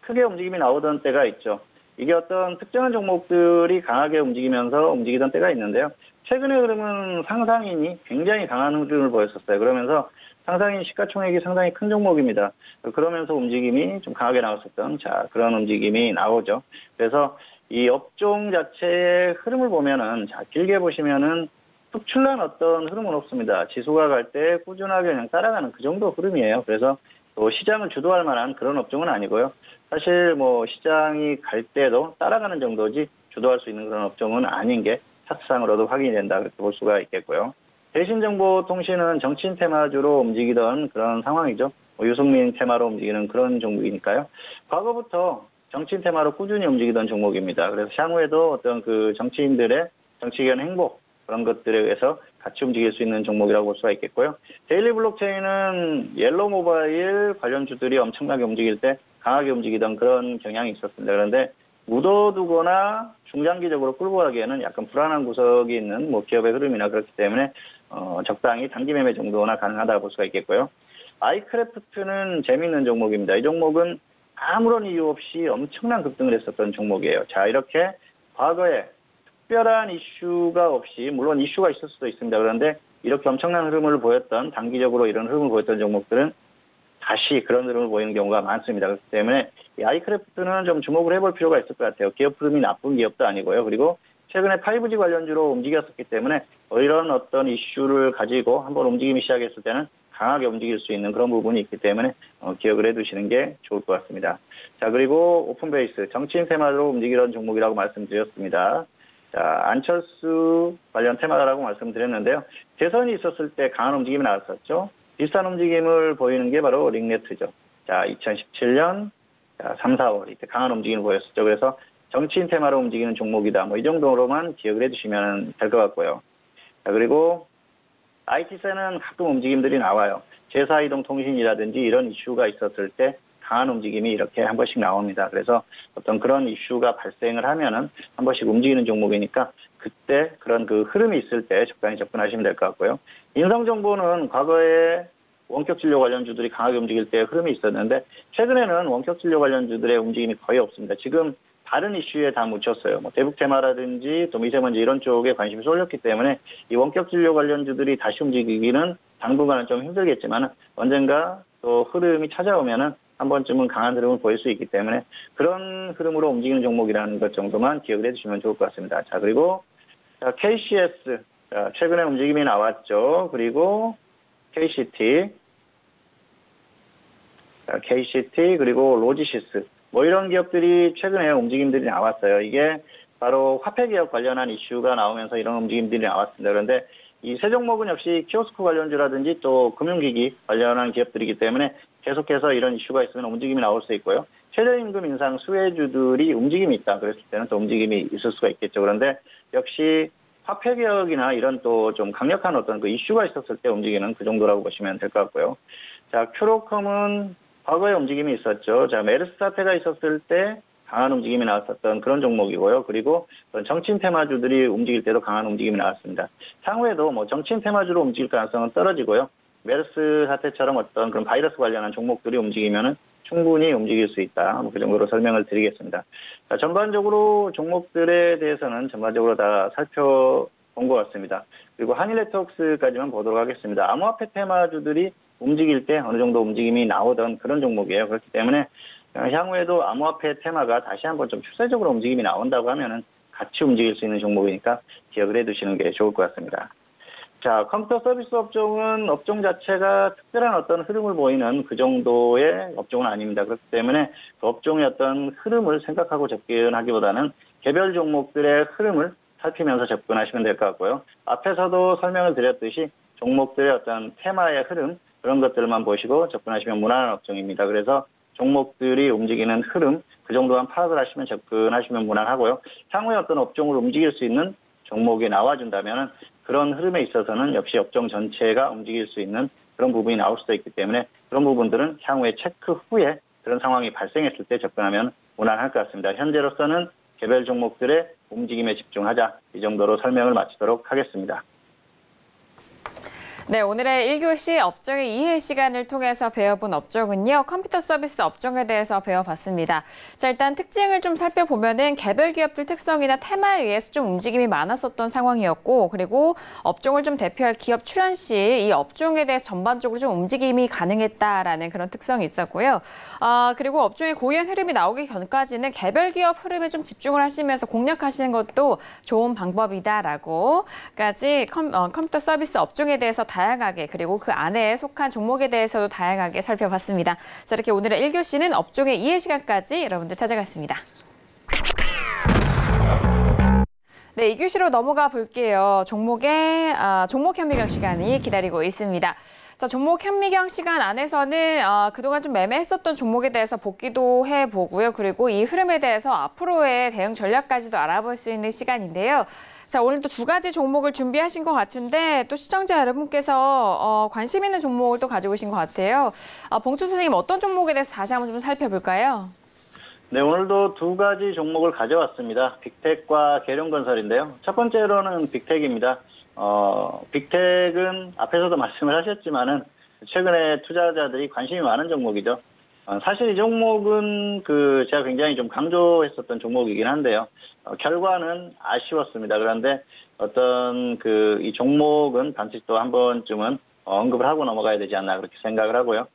Speaker 2: 크게 움직임이 나오던 때가 있죠. 이게 어떤 특정한 종목들이 강하게 움직이면서 움직이던 때가 있는데요. 최근의 흐름은 상상인이 굉장히 강한 흐름을 보였었어요. 그러면서 상상인 시가총액이 상당히 큰 종목입니다. 그러면서 움직임이 좀 강하게 나왔었던 그런 움직임이 나오죠. 그래서 이 업종 자체의 흐름을 보면은 길게 보시면은 특출난 어떤 흐름은 없습니다. 지수가 갈 때 꾸준하게 그냥 따라가는 그 정도 흐름이에요. 그래서 또 시장을 주도할 만한 그런 업종은 아니고요. 사실 뭐 시장이 갈 때도 따라가는 정도지 주도할 수 있는 그런 업종은 아닌 게 차트상으로도 확인이 된다. 그렇게 볼 수가 있겠고요. 대신정보통신은 정치인 테마주로 움직이던 그런 상황이죠. 유승민 테마로 움직이는 그런 종목이니까요. 과거부터 정치인 테마로 꾸준히 움직이던 종목입니다. 그래서 향후에도 어떤 그 정치인들의 정치견 행보 그런 것들에 의해서 같이 움직일 수 있는 종목이라고 볼 수가 있겠고요. 데일리 블록체인은 옐로 모바일 관련주들이 엄청나게 움직일 때 강하게 움직이던 그런 경향이 있었습니다. 그런데 묻어두거나 중장기적으로 끌고 가기에는 약간 불안한 구석이 있는 뭐 기업의 흐름이나 그렇기 때문에 적당히 단기 매매 정도나 가능하다고 볼 수가 있겠고요. 아이크래프트는 재미있는 종목입니다. 이 종목은 아무런 이유 없이 엄청난 급등을 했었던 종목이에요. 자, 이렇게 과거에 특별한 이슈가 없이, 물론 이슈가 있을 수도 있습니다. 그런데 이렇게 엄청난 흐름을 보였던, 단기적으로 이런 흐름을 보였던 종목들은 다시 그런 흐름을 보이는 경우가 많습니다. 그렇기 때문에 이 아이크래프트는 좀 주목을 해볼 필요가 있을 것 같아요. 기업 흐름이 나쁜 기업도 아니고요. 그리고 최근에 5G 관련주로 움직였었기 때문에 이런 어떤 이슈를 가지고 한번 움직임이 시작했을 때는 강하게 움직일 수 있는 그런 부분이 있기 때문에 기억을 해두시는 게 좋을 것 같습니다. 자, 그리고 오픈베이스, 정치인 테마로 움직이던 종목이라고 말씀드렸습니다. 자, 안철수 관련 테마라고 말씀드렸는데요. 대선이 있었을 때 강한 움직임이 나왔었죠. 비슷한 움직임을 보이는 게 바로 링네트죠. 자, 2017년 3, 4월 이때 강한 움직임을 보였었죠. 그래서 정치인 테마로 움직이는 종목이다. 뭐 이 정도로만 기억을 해두시면 될 것 같고요. 자, 그리고 IT세는 가끔 움직임들이 나와요. 제4이동통신이라든지 이런 이슈가 있었을 때 강한 움직임이 이렇게 한 번씩 나옵니다. 그래서 어떤 그런 이슈가 발생을 하면은 한 번씩 움직이는 종목이니까 그때 그런 그 흐름이 있을 때 적당히 접근하시면 될 것 같고요. 인성정보는 과거에 원격진료 관련주들이 강하게 움직일 때 흐름이 있었는데 최근에는 원격진료 관련주들의 움직임이 거의 없습니다. 지금 다른 이슈에 다 묻혔어요. 뭐 대북 테마라든지 또 미세먼지 이런 쪽에 관심이 쏠렸기 때문에 이 원격진료 관련주들이 다시 움직이기는 당분간은 좀 힘들겠지만 언젠가 또 흐름이 찾아오면은 한 번쯤은 강한 흐름을 보일 수 있기 때문에 그런 흐름으로 움직이는 종목이라는 것 정도만 기억을 해주시면 좋을 것 같습니다. 자, 그리고 KCS 최근에 움직임이 나왔죠. 그리고 KCT 그리고 로지시스 뭐 이런 기업들이 최근에 움직임들이 나왔어요. 이게 바로 화폐개혁 관련한 이슈가 나오면서 이런 움직임들이 나왔습니다. 그런데 이 세 종목은 역시 키오스크 관련주라든지 또 금융기기 관련한 기업들이기 때문에 계속해서 이런 이슈가 있으면 움직임이 나올 수 있고요. 최저임금 인상 수혜주들이 움직임이 있다. 그랬을 때는 또 움직임이 있을 수가 있겠죠. 그런데 역시 화폐개혁이나 이런 또 좀 강력한 어떤 그 이슈가 있었을 때 움직이는 그 정도라고 보시면 될 것 같고요. 자, 큐로컴은 과거에 움직임이 있었죠. 자, 메르스 사태가 있었을 때 강한 움직임이 나왔었던 그런 종목이고요. 그리고 정치인 테마주들이 움직일 때도 강한 움직임이 나왔습니다. 향후에도 뭐 정치인 테마주로 움직일 가능성은 떨어지고요. 메르스 사태처럼 어떤 그런 바이러스 관련한 종목들이 움직이면은 충분히 움직일 수 있다. 뭐 그 정도로 설명을 드리겠습니다. 자, 전반적으로 종목들에 대해서는 전반적으로 다 살펴본 것 같습니다. 그리고 한일네트워크스까지만 보도록 하겠습니다. 암호화폐 테마주들이 움직일 때 어느 정도 움직임이 나오던 그런 종목이에요. 그렇기 때문에 향후에도 암호화폐 테마가 다시 한번 좀 추세적으로 움직임이 나온다고 하면은 같이 움직일 수 있는 종목이니까 기억을 해두시는 게 좋을 것 같습니다. 자, 컴퓨터 서비스 업종은 업종 자체가 특별한 어떤 흐름을 보이는 그 정도의 업종은 아닙니다. 그렇기 때문에 그 업종의 어떤 흐름을 생각하고 접근하기보다는 개별 종목들의 흐름을 살피면서 접근하시면 될 것 같고요. 앞에서도 설명을 드렸듯이 종목들의 어떤 테마의 흐름 그런 것들만 보시고 접근하시면 무난한 업종입니다. 그래서 종목들이 움직이는 흐름 그 정도만 파악을 하시면 접근하시면 무난하고요. 향후에 어떤 업종을 움직일 수 있는 종목이 나와준다면 그런 흐름에 있어서는 역시 업종 전체가 움직일 수 있는 그런 부분이 나올 수도 있기 때문에 그런 부분들은 향후에 체크 후에 그런 상황이 발생했을 때 접근하면 무난할 것 같습니다. 현재로서는 개별 종목들의 움직임에 집중하자 이 정도로 설명을 마치도록 하겠습니다.
Speaker 1: 네, 오늘의 1교시 업종의 이해 시간을 통해서 배워본 업종은요. 컴퓨터 서비스 업종에 대해서 배워봤습니다. 자, 일단 특징을 좀 살펴보면은 개별 기업들 특성이나 테마에 의해서 좀 움직임이 많았었던 상황이었고 그리고 업종을 좀 대표할 기업 출연 시 이 업종에 대해서 전반적으로 좀 움직임이 가능했다라는 그런 특성이 있었고요. 그리고 업종의 고유한 흐름이 나오기 전까지는 개별 기업 흐름에 좀 집중을 하시면서 공략하시는 것도 좋은 방법이다라고까지 컴퓨터 서비스 업종에 대해서 다양하게 그리고 그 안에 속한 종목에 대해서도 다양하게 살펴봤습니다. 자, 이렇게 오늘의 1교시는 업종의 이해 시간까지 여러분들 찾아갔습니다. 네, 2교시로 넘어가 볼게요. 종목 현미경 시간이 기다리고 있습니다. 자, 종목 현미경 시간 안에서는 그동안 좀 매매했었던 종목에 대해서 복귀도 해보고요. 그리고 이 흐름에 대해서 앞으로의 대응 전략까지도 알아볼 수 있는 시간인데요. 자, 오늘도 두 가지 종목을 준비하신 것 같은데 또 시청자 여러분께서 관심 있는 종목을 또 가지고 오신 것 같아요. 봉투 선생님 어떤 종목에 대해서 다시 한번 좀 살펴볼까요?
Speaker 2: 네, 오늘도 두 가지 종목을 가져왔습니다. 빅텍과 계룡건설인데요. 첫 번째로는 빅텍입니다. 빅텍은 앞에서도 말씀을 하셨지만은 최근에 투자자들이 관심이 많은 종목이죠. 사실 이 종목은 제가 굉장히 좀 강조했었던 종목이긴 한데요. 결과는 아쉬웠습니다. 그런데 이 종목은 반드시 또 한 번쯤은 언급을 하고 넘어가야 되지 않나 그렇게 생각을 하고요.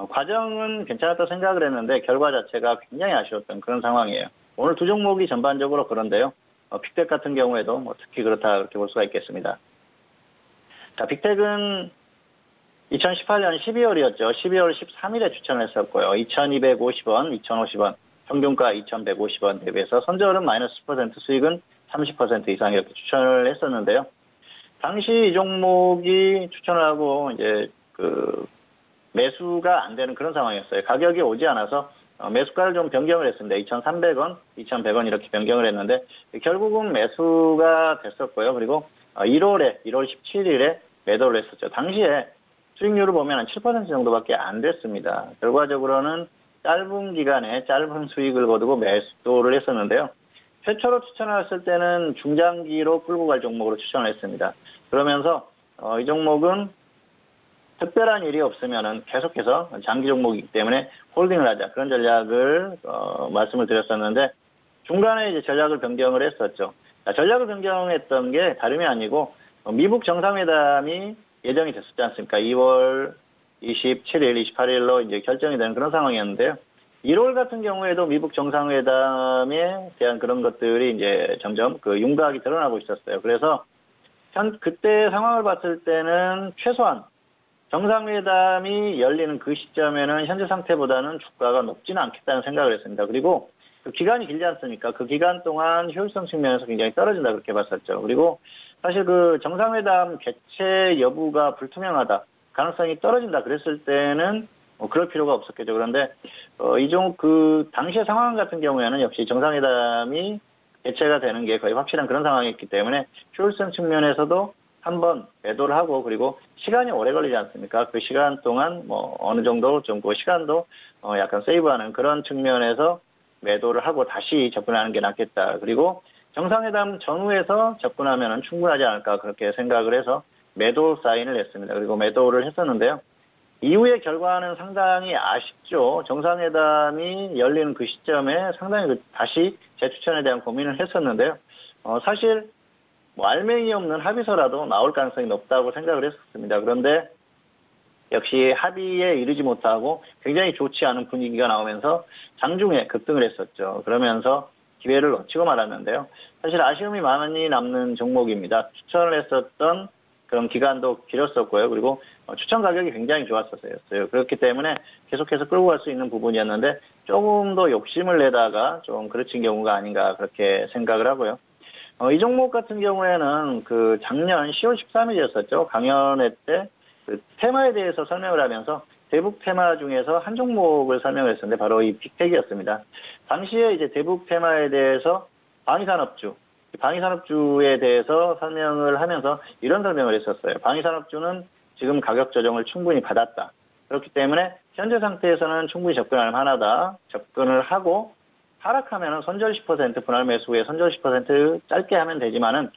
Speaker 2: 과정은 괜찮았다고 생각을 했는데 결과 자체가 굉장히 아쉬웠던 그런 상황이에요. 오늘 두 종목이 전반적으로 그런데요. 빅텍 같은 경우에도 특히 그렇다 그렇게 볼 수가 있겠습니다. 자, 빅텍은 2018년 12월이었죠. 12월 13일에 추천을 했었고요. 2250원, 2050원, 평균가 2150원 대비해서 선저는 마이너스 10%, 수익은 30% 이상 이렇게 추천을 했었는데요. 당시 이 종목이 추천을 하고 이제 매수가 안 되는 그런 상황이었어요. 가격이 오지 않아서 매수가를 좀 변경을 했습니다. 2,300원, 2,100원 이렇게 변경을 했는데 결국은 매수가 됐었고요. 그리고 1월 17일에 매도를 했었죠. 당시에 수익률을 보면 한 7% 정도밖에 안 됐습니다. 결과적으로는 짧은 기간에 짧은 수익을 거두고 매도를 했었는데요. 최초로 추천했을 때는 중장기로 끌고 갈 종목으로 추천을 했습니다. 그러면서 이 종목은 특별한 일이 없으면은 계속해서 장기 종목이기 때문에 홀딩을 하자 그런 전략을 말씀을 드렸었는데 중간에 이제 전략을 변경을 했었죠. 전략을 변경했던 게 다름이 아니고 미국 정상회담이 예정이 됐었지 않습니까? 2월 27일, 28일로 이제 결정이 되는 그런 상황이었는데요. 1월 같은 경우에도 미국 정상회담에 대한 그런 것들이 이제 점점 그 윤곽이 드러나고 있었어요. 그래서 그때 상황을 봤을 때는 최소한 정상회담이 열리는 그 시점에는 현재 상태보다는 주가가 높지는 않겠다는 생각을 했습니다. 그리고 그 기간이 길지 않습니까? 그 기간 동안 효율성 측면에서 굉장히 떨어진다 그렇게 봤었죠. 그리고 사실 그 정상회담 개최 여부가 불투명하다, 가능성이 떨어진다 그랬을 때는 그럴 필요가 없었겠죠. 그런데 그 당시의 상황 같은 경우에는 역시 정상회담이 개최가 되는 게 거의 확실한 그런 상황이었기 때문에 효율성 측면에서도 한번 매도를 하고 그리고 시간이 오래 걸리지 않습니까? 그 시간 동안 어느 정도 좀 그 시간도 약간 세이브하는 그런 측면에서 매도를 하고 다시 접근하는 게 낫겠다. 그리고 정상회담 전후에서 접근하면 충분하지 않을까 그렇게 생각을 해서 매도 사인을 했습니다. 그리고 매도를 했었는데요. 이후의 결과는 상당히 아쉽죠. 정상회담이 열리는 그 시점에 상당히 다시 재추천에 대한 고민을 했었는데요. 사실 알맹이 없는 합의서라도 나올 가능성이 높다고 생각을 했었습니다. 그런데 역시 합의에 이르지 못하고 굉장히 좋지 않은 분위기가 나오면서 장중에 급등을 했었죠. 그러면서 기회를 놓치고 말았는데요. 사실 아쉬움이 많이 남는 종목입니다. 추천을 했었던 그런 기간도 길었었고요. 그리고 추천 가격이 굉장히 좋았었어요. 그렇기 때문에 계속해서 끌고 갈 수 있는 부분이었는데 조금 더 욕심을 내다가 좀 그르친 경우가 아닌가 그렇게 생각을 하고요. 이 종목 같은 경우에는 그 작년 10월 13일이었었죠. 강연회 때 그 테마에 대해서 설명을 하면서 대북 테마 중에서 한 종목을 설명을 했었는데 바로 이 빅텍이었습니다. 당시에 이제 대북 테마에 대해서 방위산업주에 대해서 설명을 하면서 이런 설명을 했었어요. 방위산업주는 지금 가격 조정을 충분히 받았다. 그렇기 때문에 현재 상태에서는 충분히 접근할 만하다. 접근을 하고 하락하면은 손절 10%, 분할 매수 후에 손절 10% 짧게 하면 되지만은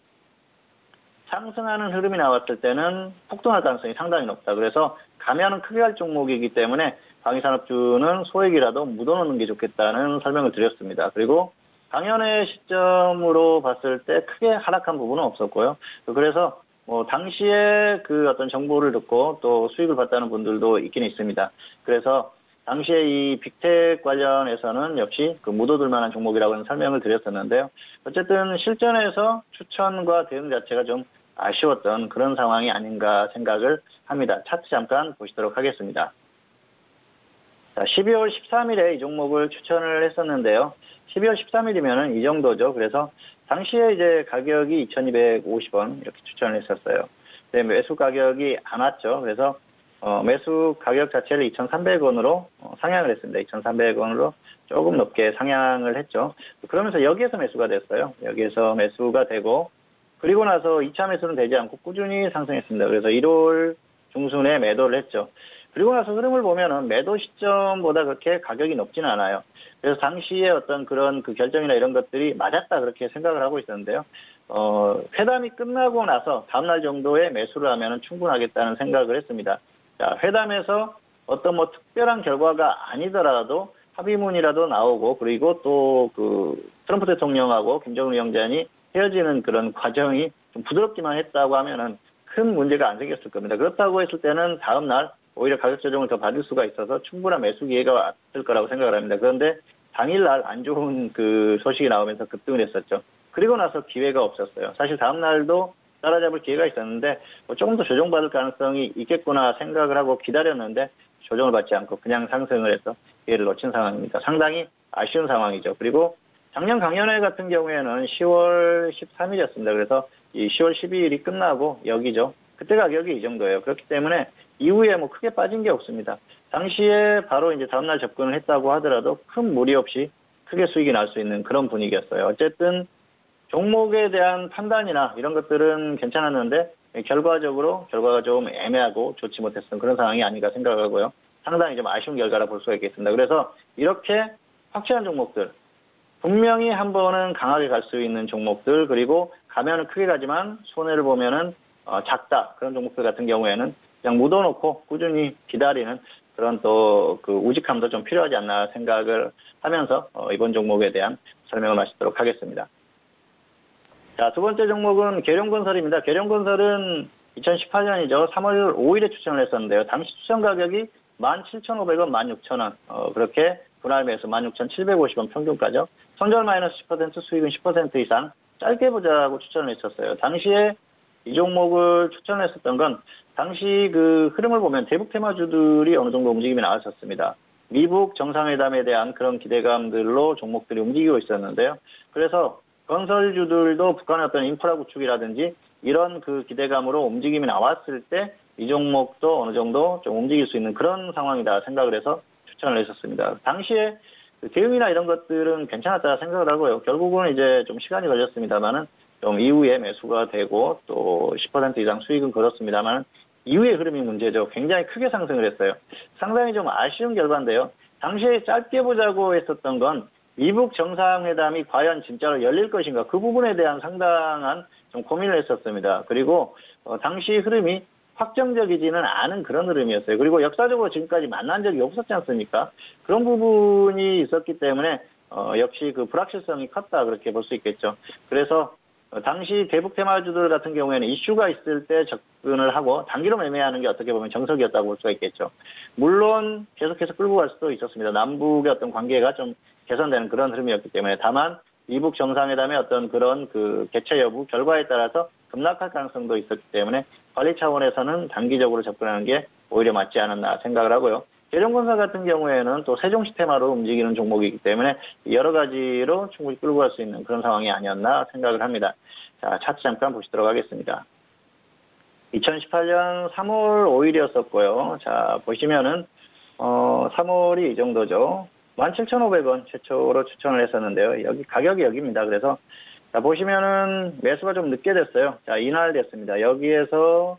Speaker 2: 상승하는 흐름이 나왔을 때는 폭등할 가능성이 상당히 높다. 그래서 가면은 크게 갈 종목이기 때문에 방위산업주는 소액이라도 묻어놓는 게 좋겠다는 설명을 드렸습니다. 그리고 강연회 시점으로 봤을 때 크게 하락한 부분은 없었고요. 그래서 당시에 그 어떤 정보를 듣고 또 수익을 봤다는 분들도 있긴 있습니다. 그래서 당시에 이 빅텍 관련해서는 역시 그 묻어둘 만한 종목이라고는 설명을 드렸었는데요. 어쨌든 실전에서 추천과 대응 자체가 좀 아쉬웠던 그런 상황이 아닌가 생각을 합니다. 차트 잠깐 보시도록 하겠습니다. 자, 12월 13일에 이 종목을 추천을 했었는데요. 12월 13일이면은 이 정도죠. 그래서 당시에 이제 가격이 2,250원 이렇게 추천을 했었어요. 근데 매수 가격이 안 왔죠. 그래서 매수 가격 자체를 2,300원으로 상향을 했습니다. 2,300원으로 조금 높게 상향을 했죠. 그러면서 여기에서 매수가 됐어요. 여기에서 매수가 되고 그리고 나서 2차 매수는 되지 않고 꾸준히 상승했습니다. 그래서 1월 중순에 매도를 했죠. 그리고 나서 흐름을 보면은 매도 시점보다 그렇게 가격이 높지는 않아요. 그래서 당시에 어떤 그런 그 결정이나 이런 것들이 맞았다 그렇게 생각을 하고 있었는데요. 회담이 끝나고 나서 다음날 정도에 매수를 하면은 충분하겠다는 생각을 했습니다. 자, 회담에서 어떤 특별한 결과가 아니더라도 합의문이라도 나오고 그리고 또 그 트럼프 대통령하고 김정은 위원장이 헤어지는 그런 과정이 좀 부드럽기만 했다고 하면은 큰 문제가 안 생겼을 겁니다. 그렇다고 했을 때는 다음날 오히려 가격 조정을 더 받을 수가 있어서 충분한 매수 기회가 왔을 거라고 생각을 합니다. 그런데 당일날 안 좋은 그 소식이 나오면서 급등을 했었죠. 그리고 나서 기회가 없었어요. 사실 다음날도 따라잡을 기회가 있었는데 조금 더 조정받을 가능성이 있겠구나 생각을 하고 기다렸는데 조정을 받지 않고 그냥 상승을 해서 기회를 놓친 상황입니다. 상당히 아쉬운 상황이죠. 그리고 작년 강연회 같은 경우에는 10월 13일이었습니다. 그래서 이 10월 12일이 끝나고 여기죠. 그때 가격이 이 정도예요. 그렇기 때문에 이후에 뭐 크게 빠진 게 없습니다. 당시에 바로 이제 다음날 접근을 했다고 하더라도 큰 무리 없이 크게 수익이 날 수 있는 그런 분위기였어요. 어쨌든 종목에 대한 판단이나 이런 것들은 괜찮았는데 결과가 좀 애매하고 좋지 못했던 그런 상황이 아닌가 생각하고요. 상당히 좀 아쉬운 결과라 볼 수가 있겠습니다. 그래서 이렇게 확실한 종목들, 분명히 한 번은 강하게 갈 수 있는 종목들, 그리고 가면은 크게 가지만 손해를 보면은 작다, 그런 종목들 같은 경우에는 그냥 묻어놓고 꾸준히 기다리는 그런 또 그 우직함도 좀 필요하지 않나 생각을 하면서 이번 종목에 대한 설명을 마치도록 하겠습니다. 자, 두 번째 종목은 계룡건설입니다. 계룡건설은 2018년이죠. 3월 5일에 추천을 했었는데요. 당시 추천 가격이 17,500원, 16,000원. 그렇게 분할 매수 16,750원 평균가죠. 손절 마이너스 10%, 수익은 10% 이상 짧게 보자고 추천을 했었어요. 당시에 이 종목을 추천을 했었던 건 당시 그 흐름을 보면 대북 테마주들이 어느 정도 움직임이 나왔었습니다. 미북 정상회담에 대한 그런 기대감들로 종목들이 움직이고 있었는데요. 그래서 건설주들도 북한의 어떤 인프라 구축이라든지 이런 그 기대감으로 움직임이 나왔을 때 이 종목도 어느 정도 좀 움직일 수 있는 그런 상황이다 생각을 해서 추천을 했었습니다. 당시에 그 대응이나 이런 것들은 괜찮았다 생각을 하고요. 결국은 이제 좀 시간이 걸렸습니다만은 좀 이후에 매수가 되고 또 10% 이상 수익은 거뒀습니다만 이후의 흐름이 문제죠. 굉장히 크게 상승을 했어요. 상당히 좀 아쉬운 결과인데요. 당시에 짧게 보자고 했었던 건 미북 정상회담이 과연 진짜로 열릴 것인가, 그 부분에 대한 상당한 좀 고민을 했었습니다. 그리고 당시 흐름이 확정적이지는 않은 그런 흐름이었어요. 그리고 역사적으로 지금까지 만난 적이 없었지 않습니까? 그런 부분이 있었기 때문에 역시 그 불확실성이 컸다, 그렇게 볼 수 있겠죠. 그래서 당시 대북 테마주들 같은 경우에는 이슈가 있을 때 접근을 하고 단기로 매매하는 게 어떻게 보면 정석이었다고 볼 수가 있겠죠. 물론 계속해서 끌고 갈 수도 있었습니다. 남북의 어떤 관계가 좀 개선되는 그런 흐름이었기 때문에. 다만 미북 정상회담의 어떤 그런 그 개최 여부, 결과에 따라서 급락할 가능성도 있었기 때문에 관리 차원에서는 단기적으로 접근하는 게 오히려 맞지 않았나 생각을 하고요. 계룡건설 같은 경우에는 또 세종시 테마로 움직이는 종목이기 때문에 여러 가지로 충분히 끌고 갈 수 있는 그런 상황이 아니었나 생각을 합니다. 자, 차트 잠깐 보시도록 하겠습니다. 2018년 3월 5일이었었고요. 자, 보시면은 3월이 이 정도죠. 17,500원 최초로 추천을 했었는데요. 여기 가격이 여기입니다. 그래서 자, 보시면은 매수가 좀 늦게 됐어요. 자, 이날 됐습니다. 여기에서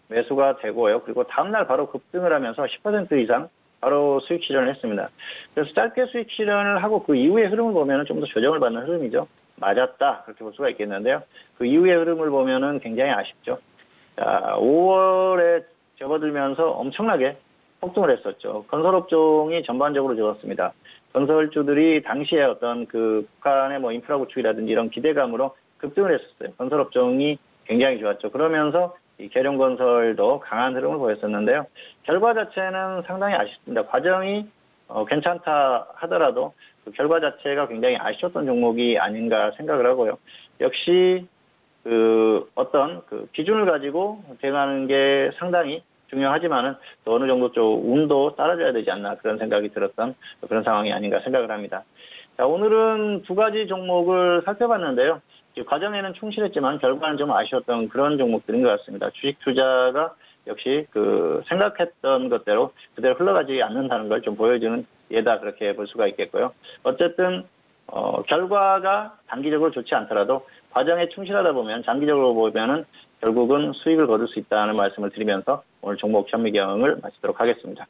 Speaker 2: 매수가 되고요. 그리고 다음날 바로 급등을 하면서 10% 이상 바로 수익 실현을 했습니다. 그래서 짧게 수익 실현을 하고 그 이후의 흐름을 보면은 좀 더 조정을 받는 흐름이죠. 맞았다, 그렇게 볼 수가 있겠는데요. 그 이후의 흐름을 보면은 굉장히 아쉽죠. 자, 5월에 접어들면서 엄청나게 폭등을 했었죠. 건설업종이 전반적으로 좋았습니다. 건설주들이 당시에 어떤 그 북한의 뭐 인프라 구축이라든지 이런 기대감으로 급등을 했었어요. 건설업종이 굉장히 좋았죠. 그러면서 이 계룡건설도 강한 흐름을 보였었는데요. 결과 자체는 상당히 아쉽습니다. 과정이 괜찮다 하더라도 그 결과 자체가 굉장히 아쉬웠던 종목이 아닌가 생각을 하고요. 역시 그 어떤 그 기준을 가지고 대응하는 게 상당히 중요하지만은 또 어느 정도 좀 운도 따라줘야 되지 않나, 그런 생각이 들었던 그런 상황이 아닌가 생각을 합니다. 자, 오늘은 두 가지 종목을 살펴봤는데요. 과정에는 충실했지만 결과는 좀 아쉬웠던 그런 종목들인 것 같습니다. 주식 투자가 역시 그 생각했던 것대로 그대로 흘러가지 않는다는 걸 좀 보여주는 예다, 그렇게 볼 수가 있겠고요. 어쨌든 결과가 단기적으로 좋지 않더라도 과정에 충실하다 보면 장기적으로 보면은 결국은 수익을 거둘 수 있다는 말씀을 드리면서 오늘 종목 현미경을 마치도록 하겠습니다.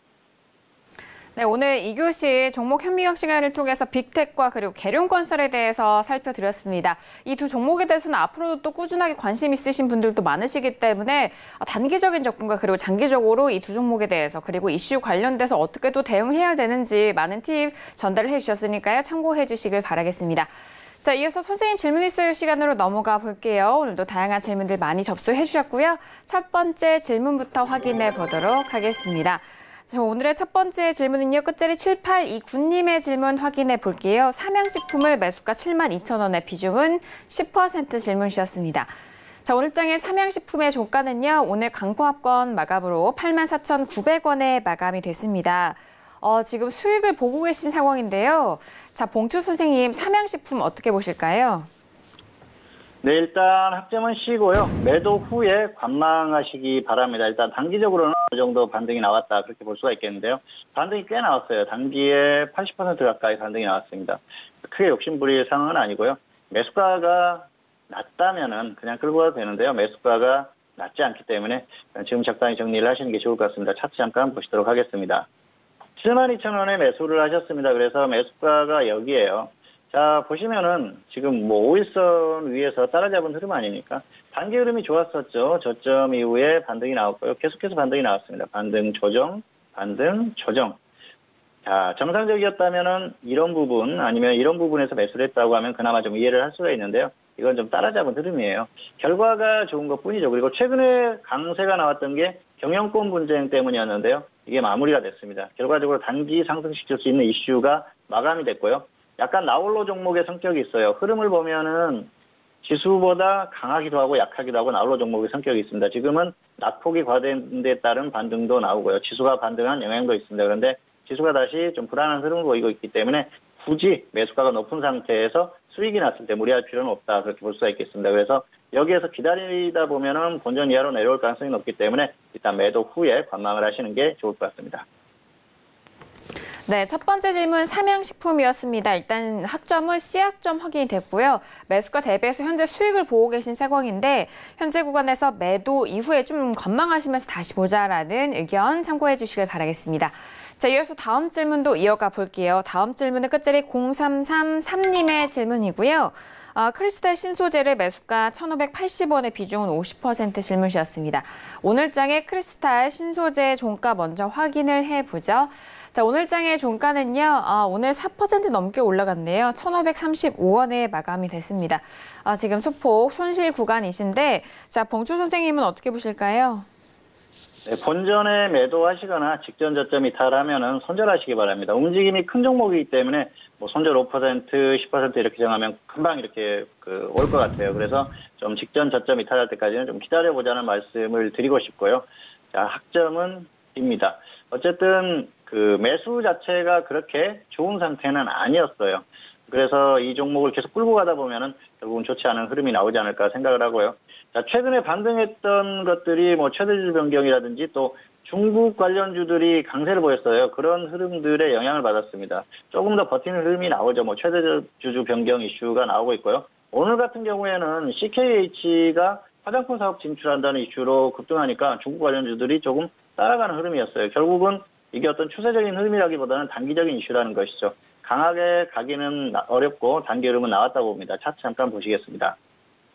Speaker 1: 네, 오늘 2교시 종목 현미경 시간을 통해서 빅텍과 그리고 계룡건설에 대해서 살펴드렸습니다. 이 두 종목에 대해서는 앞으로도 또 꾸준하게 관심 있으신 분들도 많으시기 때문에 단기적인 접근과 그리고 장기적으로 이 두 종목에 대해서 그리고 이슈 관련돼서 어떻게 또 대응해야 되는지 많은 팁 전달을 해주셨으니까요. 참고해 주시길 바라겠습니다. 자, 이어서 선생님 질문 있어요 시간으로 넘어가 볼게요. 오늘도 다양한 질문들 많이 접수해 주셨고요. 첫 번째 질문부터 확인해 보도록 하겠습니다. 자, 오늘의 첫 번째 질문은요. 끝자리 7829님의 질문 확인해 볼게요. 삼양식품을 매수가 72,000원에 비중은 10% 질문 주셨습니다. 자, 오늘 장의 삼양식품의 종가는요. 오늘 강포합권 마감으로 84,900원에 마감이 됐습니다. 지금 수익을 보고 계신 상황인데요. 자, 봉추 선생님, 삼양식품 어떻게 보실까요?
Speaker 2: 네, 일단 학점은 쉬고요. 매도 후에 관망하시기 바랍니다. 일단 단기적으로는 어느 정도 반등이 나왔다 그렇게 볼 수가 있겠는데요. 반등이 꽤 나왔어요. 단기에 80% 가까이 반등이 나왔습니다. 크게 욕심부릴 상황은 아니고요. 매수가가 낮다면은 그냥 끌고 가도 되는데요. 매수가가 낮지 않기 때문에 지금 적당히 정리를 하시는 게 좋을 것 같습니다. 차트 잠깐 보시도록 하겠습니다. 72,000원에 매수를 하셨습니다. 그래서 매수가가 여기에요. 자, 보시면은 지금 뭐 5일선 위에서 따라잡은 흐름 아닙니까? 단기 흐름이 좋았었죠. 저점 이후에 반등이 나왔고요. 계속해서 반등이 나왔습니다. 반등 조정, 반등 조정. 자, 정상적이었다면은 이런 부분 아니면 이런 부분에서 매수를 했다고 하면 그나마 좀 이해를 할 수가 있는데요. 이건 좀 따라잡은 흐름이에요. 결과가 좋은 것 뿐이죠. 그리고 최근에 강세가 나왔던 게 경영권 분쟁 때문이었는데요. 이게 마무리가 됐습니다. 결과적으로 단기 상승시킬 수 있는 이슈가 마감이 됐고요. 약간 나홀로 종목의 성격이 있어요. 흐름을 보면은 지수보다 강하기도 하고 약하기도 하고 나홀로 종목의 성격이 있습니다. 지금은 낙폭이 과대한 데 따른 반등도 나오고요. 지수가 반등한 영향도 있습니다. 그런데 지수가 다시 좀 불안한 흐름을 보이고 있기 때문에 굳이 매수가가 높은 상태에서 수익이 났을 때 무리할 필요는 없다. 그렇게 볼 수가 있겠습니다. 그래서 여기에서 기다리다 보면은 본전 이하로 내려올 가능성이 높기 때문에 일단 매도 후에 관망을 하시는 게 좋을 것 같습니다.
Speaker 1: 네, 첫 번째 질문 삼양식품이었습니다. 일단 학점은 C학점 확인이 됐고요. 매수가 대비해서 현재 수익을 보고 계신 상황인데 현재 구간에서 매도 이후에 좀 관망하시면서 다시 보자라는 의견 참고해 주시길 바라겠습니다. 자, 이어서 다음 질문도 이어가 볼게요. 다음 질문은 끝자리 0333님의 질문이고요. 크리스탈 신소재를 매수가 1,580원의 비중은 50% 질문 주셨습니다. 오늘 장의 크리스탈 신소재 종가 먼저 확인을 해보죠. 자, 오늘 장의 종가는요, 오늘 4% 넘게 올라갔네요. 1,535원에 마감이 됐습니다. 지금 소폭 손실 구간이신데, 자, 봉추 선생님은 어떻게 보실까요?
Speaker 2: 네, 본전에 매도하시거나 직전 저점 이탈하면은 손절하시기 바랍니다. 움직임이 큰 종목이기 때문에 뭐 손절 5%, 10% 이렇게 정하면 금방 이렇게 올 것 같아요. 그래서 좀 직전 저점 이탈할 때까지는 좀 기다려보자는 말씀을 드리고 싶고요. 자, 학점은 B입니다. 어쨌든 매수 자체가 그렇게 좋은 상태는 아니었어요. 그래서 이 종목을 계속 끌고 가다 보면은 결국은 좋지 않은 흐름이 나오지 않을까 생각을 하고요. 자, 최근에 반등했던 것들이 뭐 최대주 변경이라든지 또 중국 관련주들이 강세를 보였어요. 그런 흐름들의 영향을 받았습니다. 조금 더 버티는 흐름이 나오죠. 뭐 최대주 변경 이슈가 나오고 있고요. 오늘 같은 경우에는 CKH가 화장품 사업 진출한다는 이슈로 급등하니까 중국 관련주들이 조금 따라가는 흐름이었어요. 결국은 이게 어떤 추세적인 흐름이라기보다는 단기적인 이슈라는 것이죠. 강하게 가기는 어렵고 단기 흐름은 나왔다고 봅니다. 차트 잠깐 보시겠습니다.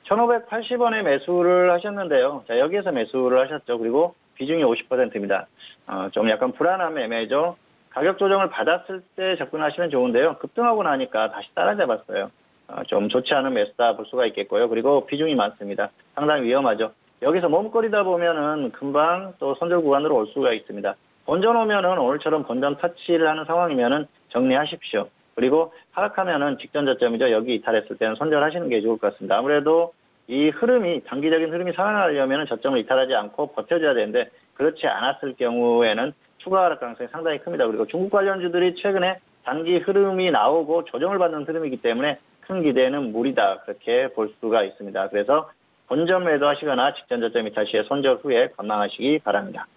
Speaker 2: 1,580원에 매수를 하셨는데요. 자, 여기에서 매수를 하셨죠. 그리고 비중이 50%입니다. 좀 약간 불안한 매매죠. 가격 조정을 받았을 때 접근하시면 좋은데요. 급등하고 나니까 다시 따라잡았어요. 좀 좋지 않은 매수다 볼 수가 있겠고요. 그리고 비중이 많습니다. 상당히 위험하죠. 여기서 머뭇거리다 보면은 금방 또 손절 구간으로 올 수가 있습니다. 본전 오면은 오늘처럼 본전 터치를 하는 상황이면은 정리하십시오. 그리고 하락하면은 직전 저점이죠. 여기 이탈했을 때는 손절하시는 게 좋을 것 같습니다. 아무래도 이 흐름이 단기적인 흐름이 살아나려면 저점을 이탈하지 않고 버텨줘야 되는데 그렇지 않았을 경우에는 추가 하락 가능성이 상당히 큽니다. 그리고 중국 관련주들이 최근에 단기 흐름이 나오고 조정을 받는 흐름이기 때문에 큰 기대는 무리다 그렇게 볼 수가 있습니다. 그래서 본전 매도하시거나 직전 저점 이탈 시에 손절 후에 관망하시기 바랍니다.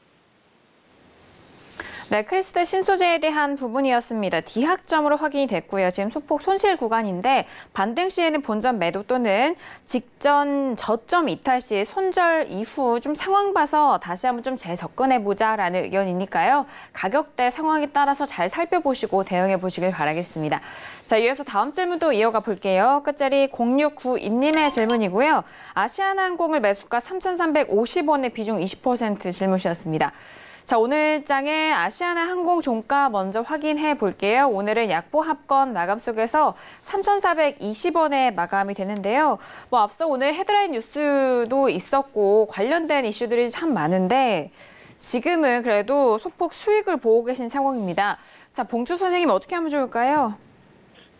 Speaker 1: 네, 크리스탈 신소재에 대한 부분이었습니다. D학점으로 확인이 됐고요. 지금 소폭 손실 구간인데 반등 시에는 본전 매도 또는 직전 저점 이탈 시 손절 이후 좀 상황 봐서 다시 한번 좀 재접근해보자라는 의견이니까요. 가격대 상황에 따라서 잘 살펴보시고 대응해보시길 바라겠습니다. 자, 이어서 다음 질문도 이어가 볼게요. 끝자리 0692님의 질문이고요. 아시아나항공을 매수가 3,350원의 비중 20% 질문 주셨습니다. 자, 오늘 장의 아시아나항공 종가 먼저 확인해 볼게요. 오늘은 약보합권 마감 속에서 3,420원에 마감이 되는데요. 뭐 앞서 오늘 헤드라인 뉴스도 있었고 관련된 이슈들이 참 많은데 지금은 그래도 소폭 수익을 보고 계신 상황입니다. 자, 봉추 선생님 어떻게 하면 좋을까요?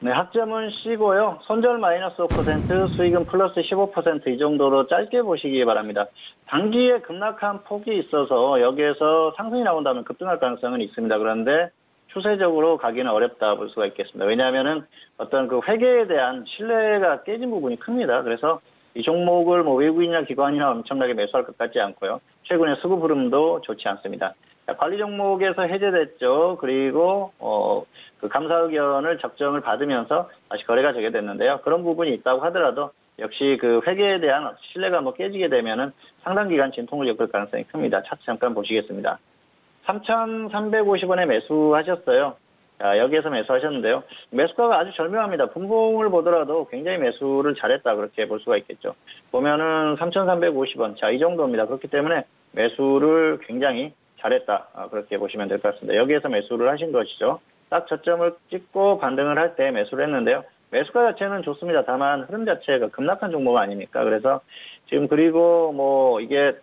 Speaker 2: 네, 학점은 C고요. 손절 마이너스 5%, 수익은 플러스 15% 이 정도로 짧게 보시기 바랍니다. 단기에 급락한 폭이 있어서 여기에서 상승이 나온다면 급등할 가능성은 있습니다. 그런데 추세적으로 가기는 어렵다 볼 수가 있겠습니다. 왜냐하면은 어떤 회계에 대한 신뢰가 깨진 부분이 큽니다. 그래서 이 종목을 뭐 외국인이나 기관이나 엄청나게 매수할 것 같지 않고요. 최근에 수급 흐름도 좋지 않습니다. 관리 종목에서 해제됐죠. 그리고 그 감사 의견을 적정을 받으면서 다시 거래가 재개됐는데요. 그런 부분이 있다고 하더라도 역시 그 회계에 대한 신뢰가 깨지게 되면은 상당 기간 진통을 겪을 가능성이 큽니다. 차트 잠깐 보시겠습니다. 3,350원에 매수하셨어요. 자, 여기에서 매수하셨는데요. 매수가가 아주 절묘합니다. 분봉을 보더라도 굉장히 매수를 잘했다 그렇게 볼 수가 있겠죠. 보면은 3,350원. 자, 이 정도입니다. 그렇기 때문에 매수를 굉장히 잘했다. 그렇게 보시면 될 것 같습니다. 여기에서 매수를 하신 것이죠. 딱 저점을 찍고 반등을 할 때 매수를 했는데요. 매수가 자체는 좋습니다. 다만 흐름 자체가 급락한 종목 아닙니까? 그래서 지금 그리고 이게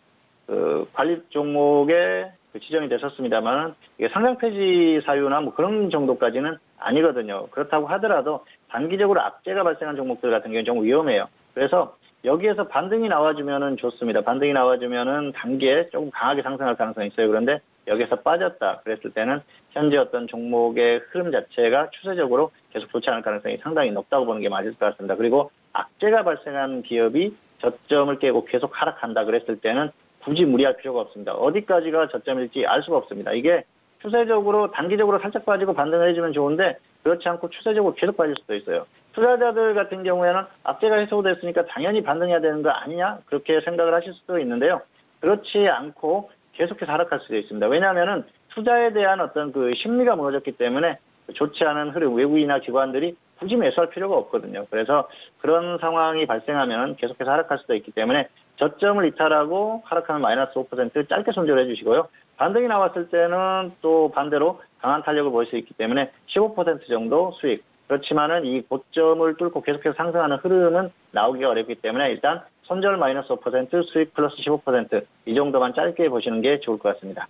Speaker 2: 관리 종목에 지정이 되셨습니다만 이게 상장 폐지 사유나 그런 정도까지는 아니거든요. 그렇다고 하더라도 단기적으로 악재가 발생한 종목들 같은 경우는 좀 위험해요. 그래서 여기에서 반등이 나와주면은 좋습니다. 반등이 나와주면은 단기에 조금 강하게 상승할 가능성이 있어요. 그런데 여기서 빠졌다 그랬을 때는 현재 어떤 종목의 흐름 자체가 추세적으로 계속 좋지 않을 가능성이 상당히 높다고 보는 게 맞을 것 같습니다. 그리고 악재가 발생한 기업이 저점을 깨고 계속 하락한다 그랬을 때는 굳이 무리할 필요가 없습니다. 어디까지가 저점일지 알 수가 없습니다. 이게 추세적으로 단기적으로 살짝 빠지고 반등을 해주면 좋은데 그렇지 않고 추세적으로 계속 빠질 수도 있어요. 투자자들 같은 경우에는 악재가 해소됐으니까 당연히 반등해야 되는 거 아니냐 그렇게 생각을 하실 수도 있는데요. 그렇지 않고 계속해서 하락할 수도 있습니다. 왜냐하면은 투자에 대한 어떤 그 심리가 무너졌기 때문에 좋지 않은 흐름, 외국인이나 기관들이 굳이 매수할 필요가 없거든요. 그래서 그런 상황이 발생하면 계속해서 하락할 수도 있기 때문에 저점을 이탈하고 하락하면 마이너스 5% 짧게 손절해 주시고요. 반등이 나왔을 때는 또 반대로 강한 탄력을 보일 수 있기 때문에 15% 정도 수익. 그렇지만은 이 고점을 뚫고 계속해서 상승하는 흐름은 나오기가 어렵기 때문에 일단 손절 마이너스 5%, 수익 플러스 15%이 정도만 짧게 보시는 게 좋을 것 같습니다.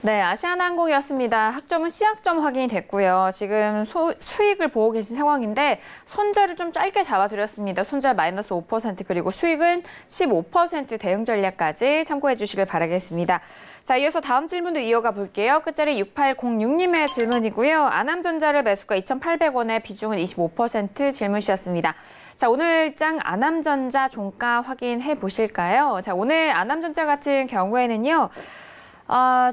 Speaker 1: 네, 아시아나항공이었습니다. 학점은 C학점 확인이 됐고요. 지금 수익을 보고 계신 상황인데 손절을 좀 짧게 잡아드렸습니다. 손절 마이너스 5% 그리고 수익은 15% 대응 전략까지 참고해 주시길 바라겠습니다. 자, 이어서 다음 질문도 이어가 볼게요. 끝자리 6806님의 질문이고요. 아남전자를 매수가 2,800원에 비중은 25% 질문이셨습니다. 자, 오늘 장 아남전자 종가 확인해 보실까요? 자, 오늘 아남전자 같은 경우에는요.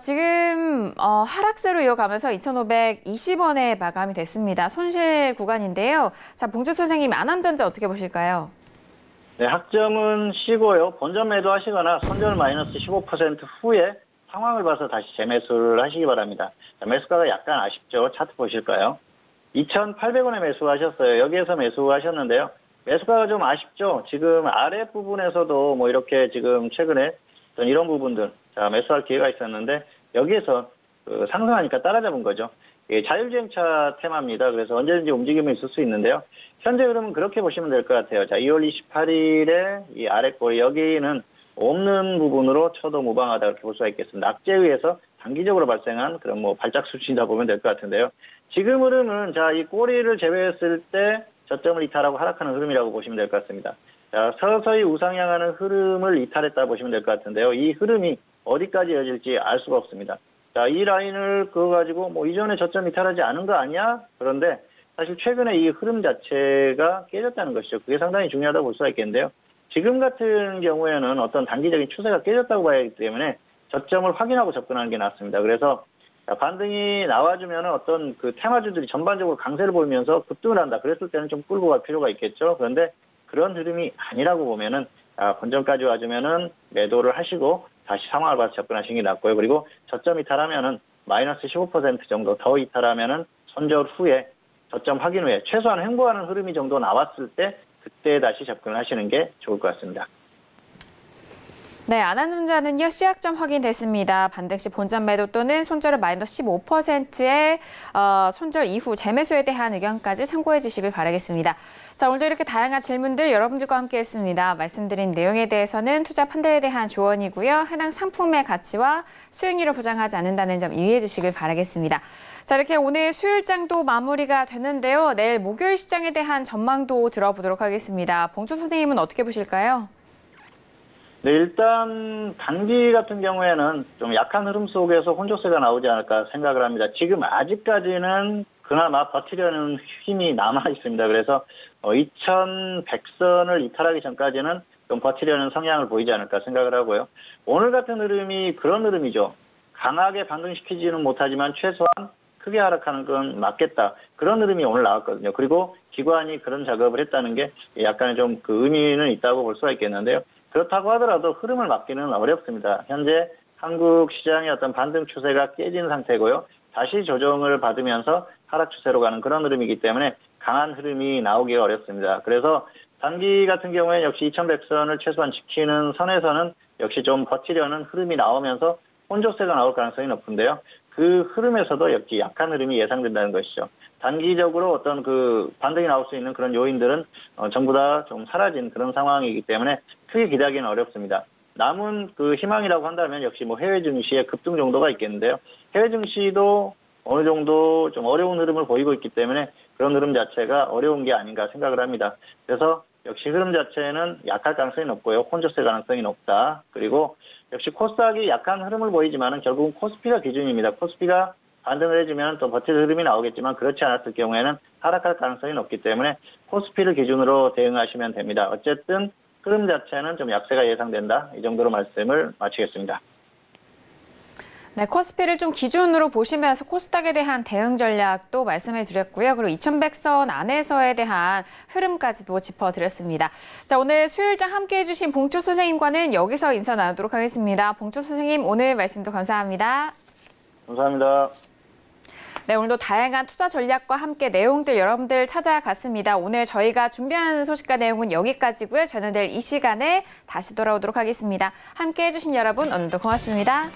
Speaker 1: 지금 하락세로 이어가면서 2,520원에 마감이 됐습니다. 손실 구간인데요. 자, 봉주 선생님, 아남전자 어떻게 보실까요?
Speaker 2: 네, 학점은 쉬고요. 본전 매도하시거나 손절 마이너스 15% 후에 상황을 봐서 다시 재매수를 하시기 바랍니다. 자, 매수가가 약간 아쉽죠. 차트 보실까요? 2,800원에 매수하셨어요. 여기에서 매수하셨는데요. 매수가가 좀 아쉽죠. 지금 아랫부분에서도 이렇게 지금 최근에 이런 부분들 자, 매수할 기회가 있었는데 여기에서 상승하니까 따라잡은 거죠. 예, 자율주행차 테마입니다. 그래서 언제든지 움직임이 있을 수 있는데요. 현재 흐름은 그렇게 보시면 될 것 같아요. 자, 2월 28일에 이 아랫꼬리 여기는 없는 부분으로 쳐도 무방하다 이렇게 볼 수가 있겠습니다. 악재에 의해서 단기적으로 발생한 그런 발작 수치다 보면 될 것 같은데요. 지금 흐름은 자, 이 꼬리를 제외했을 때 저점을 이탈하고 하락하는 흐름이라고 보시면 될 것 같습니다. 자, 서서히 우상향하는 흐름을 이탈했다 보시면 될 것 같은데요. 이 흐름이 어디까지 이어질지 알 수가 없습니다. 자, 이 라인을 그거 가지고 이전에 저점 이탈하지 않은 거 아니야? 그런데 사실 최근에 이 흐름 자체가 깨졌다는 것이죠. 그게 상당히 중요하다고 볼 수가 있겠는데요. 지금 같은 경우에는 어떤 단기적인 추세가 깨졌다고 봐야 하기 때문에 저점을 확인하고 접근하는 게 낫습니다. 그래서 반등이 나와주면 어떤 그 테마주들이 전반적으로 강세를 보이면서 급등을 한다. 그랬을 때는 좀 끌고 갈 필요가 있겠죠. 그런데 그런 흐름이 아니라고 보면은 본전까지 와주면은 매도를 하시고 다시 상황을 봐서 접근하시는 게 낫고요. 그리고 저점 이탈하면은 마이너스 15% 정도 더 이탈하면은 손절 후에 저점 확인 후에 최소한 횡보하는 흐름이 정도 나왔을 때 그때 다시 접근을 하시는 게 좋을 것 같습니다.
Speaker 1: 네, 아남전자는요, C학점 확인됐습니다. 반등 시 본전 매도 또는 손절은 마이너스 15%의 손절 이후 재매수에 대한 의견까지 참고해 주시길 바라겠습니다. 자, 오늘도 이렇게 다양한 질문들 여러분들과 함께 했습니다. 말씀드린 내용에 대해서는 투자 판단에 대한 조언이고요. 해당 상품의 가치와 수익률을 보장하지 않는다는 점 이해해 주시길 바라겠습니다. 자, 이렇게 오늘 수요일장도 마무리가 됐는데요. 내일 목요일 시장에 대한 전망도 들어보도록 하겠습니다. 봉주 선생님은 어떻게 보실까요?
Speaker 2: 네, 일단 단기 같은 경우에는 좀 약한 흐름 속에서 혼조세가 나오지 않을까 생각을 합니다. 지금 아직까지는 그나마 버티려는 힘이 남아 있습니다. 그래서 2100선을 이탈하기 전까지는 좀 버티려는 성향을 보이지 않을까 생각을 하고요. 오늘 같은 흐름이 그런 흐름이죠. 강하게 반등시키지는 못하지만 최소한 크게 하락하는 건 맞겠다. 그런 흐름이 오늘 나왔거든요. 그리고 기관이 그런 작업을 했다는 게 약간의 좀 그 의미는 있다고 볼 수가 있겠는데요. 그렇다고 하더라도 흐름을 막기는 어렵습니다. 현재 한국 시장의 어떤 반등 추세가 깨진 상태고요. 다시 조정을 받으면서 하락 추세로 가는 그런 흐름이기 때문에 강한 흐름이 나오기가 어렵습니다. 그래서 단기 같은 경우에는 역시 2100선을 최소한 지키는 선에서는 역시 좀 버티려는 흐름이 나오면서 혼조세가 나올 가능성이 높은데요. 그 흐름에서도 역시 약한 흐름이 예상된다는 것이죠. 단기적으로 어떤 그 반등이 나올 수 있는 그런 요인들은 전부 다 좀 사라진 그런 상황이기 때문에 크게 기대하기는 어렵습니다. 남은 그 희망이라고 한다면 역시 뭐 해외 증시의 급등 정도가 있겠는데요. 해외 증시도 어느 정도 좀 어려운 흐름을 보이고 있기 때문에 그런 흐름 자체가 어려운 게 아닌가 생각을 합니다. 그래서 역시 흐름 자체는 약할 가능성이 높고요. 혼조세 가능성이 높다. 그리고 역시 코스닥이 약한 흐름을 보이지만은 결국은 코스피가 기준입니다. 코스피가 반등을 해주면 또 버틸 흐름이 나오겠지만 그렇지 않았을 경우에는 하락할 가능성이 높기 때문에 코스피를 기준으로 대응하시면 됩니다. 어쨌든 흐름 자체는 좀 약세가 예상된다. 이 정도로 말씀을 마치겠습니다.
Speaker 1: 네, 코스피를 좀 기준으로 보시면서 코스닥에 대한 대응 전략도 말씀해 드렸고요. 그리고 2100선 안에서에 대한 흐름까지도 짚어드렸습니다. 자, 오늘 수요일장 함께해 주신 봉주 선생님과는 여기서 인사 나누도록 하겠습니다. 봉주 선생님, 오늘 말씀도 감사합니다.
Speaker 2: 감사합니다.
Speaker 1: 네, 오늘도 다양한 투자 전략과 함께 내용들 여러분들 찾아갔습니다. 오늘 저희가 준비한 소식과 내용은 여기까지고요. 저는 내일 이 시간에 다시 돌아오도록 하겠습니다. 함께해 주신 여러분, 오늘도 고맙습니다.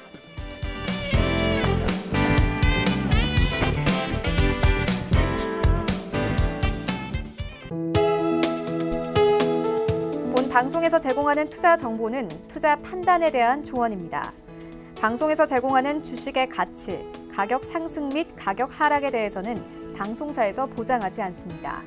Speaker 3: 본 방송에서 제공하는 투자 정보는 투자 판단에 대한 조언입니다. 방송에서 제공하는 주식의 가치, 가격 상승 및 가격 하락에 대해서는 방송사에서 보장하지 않습니다.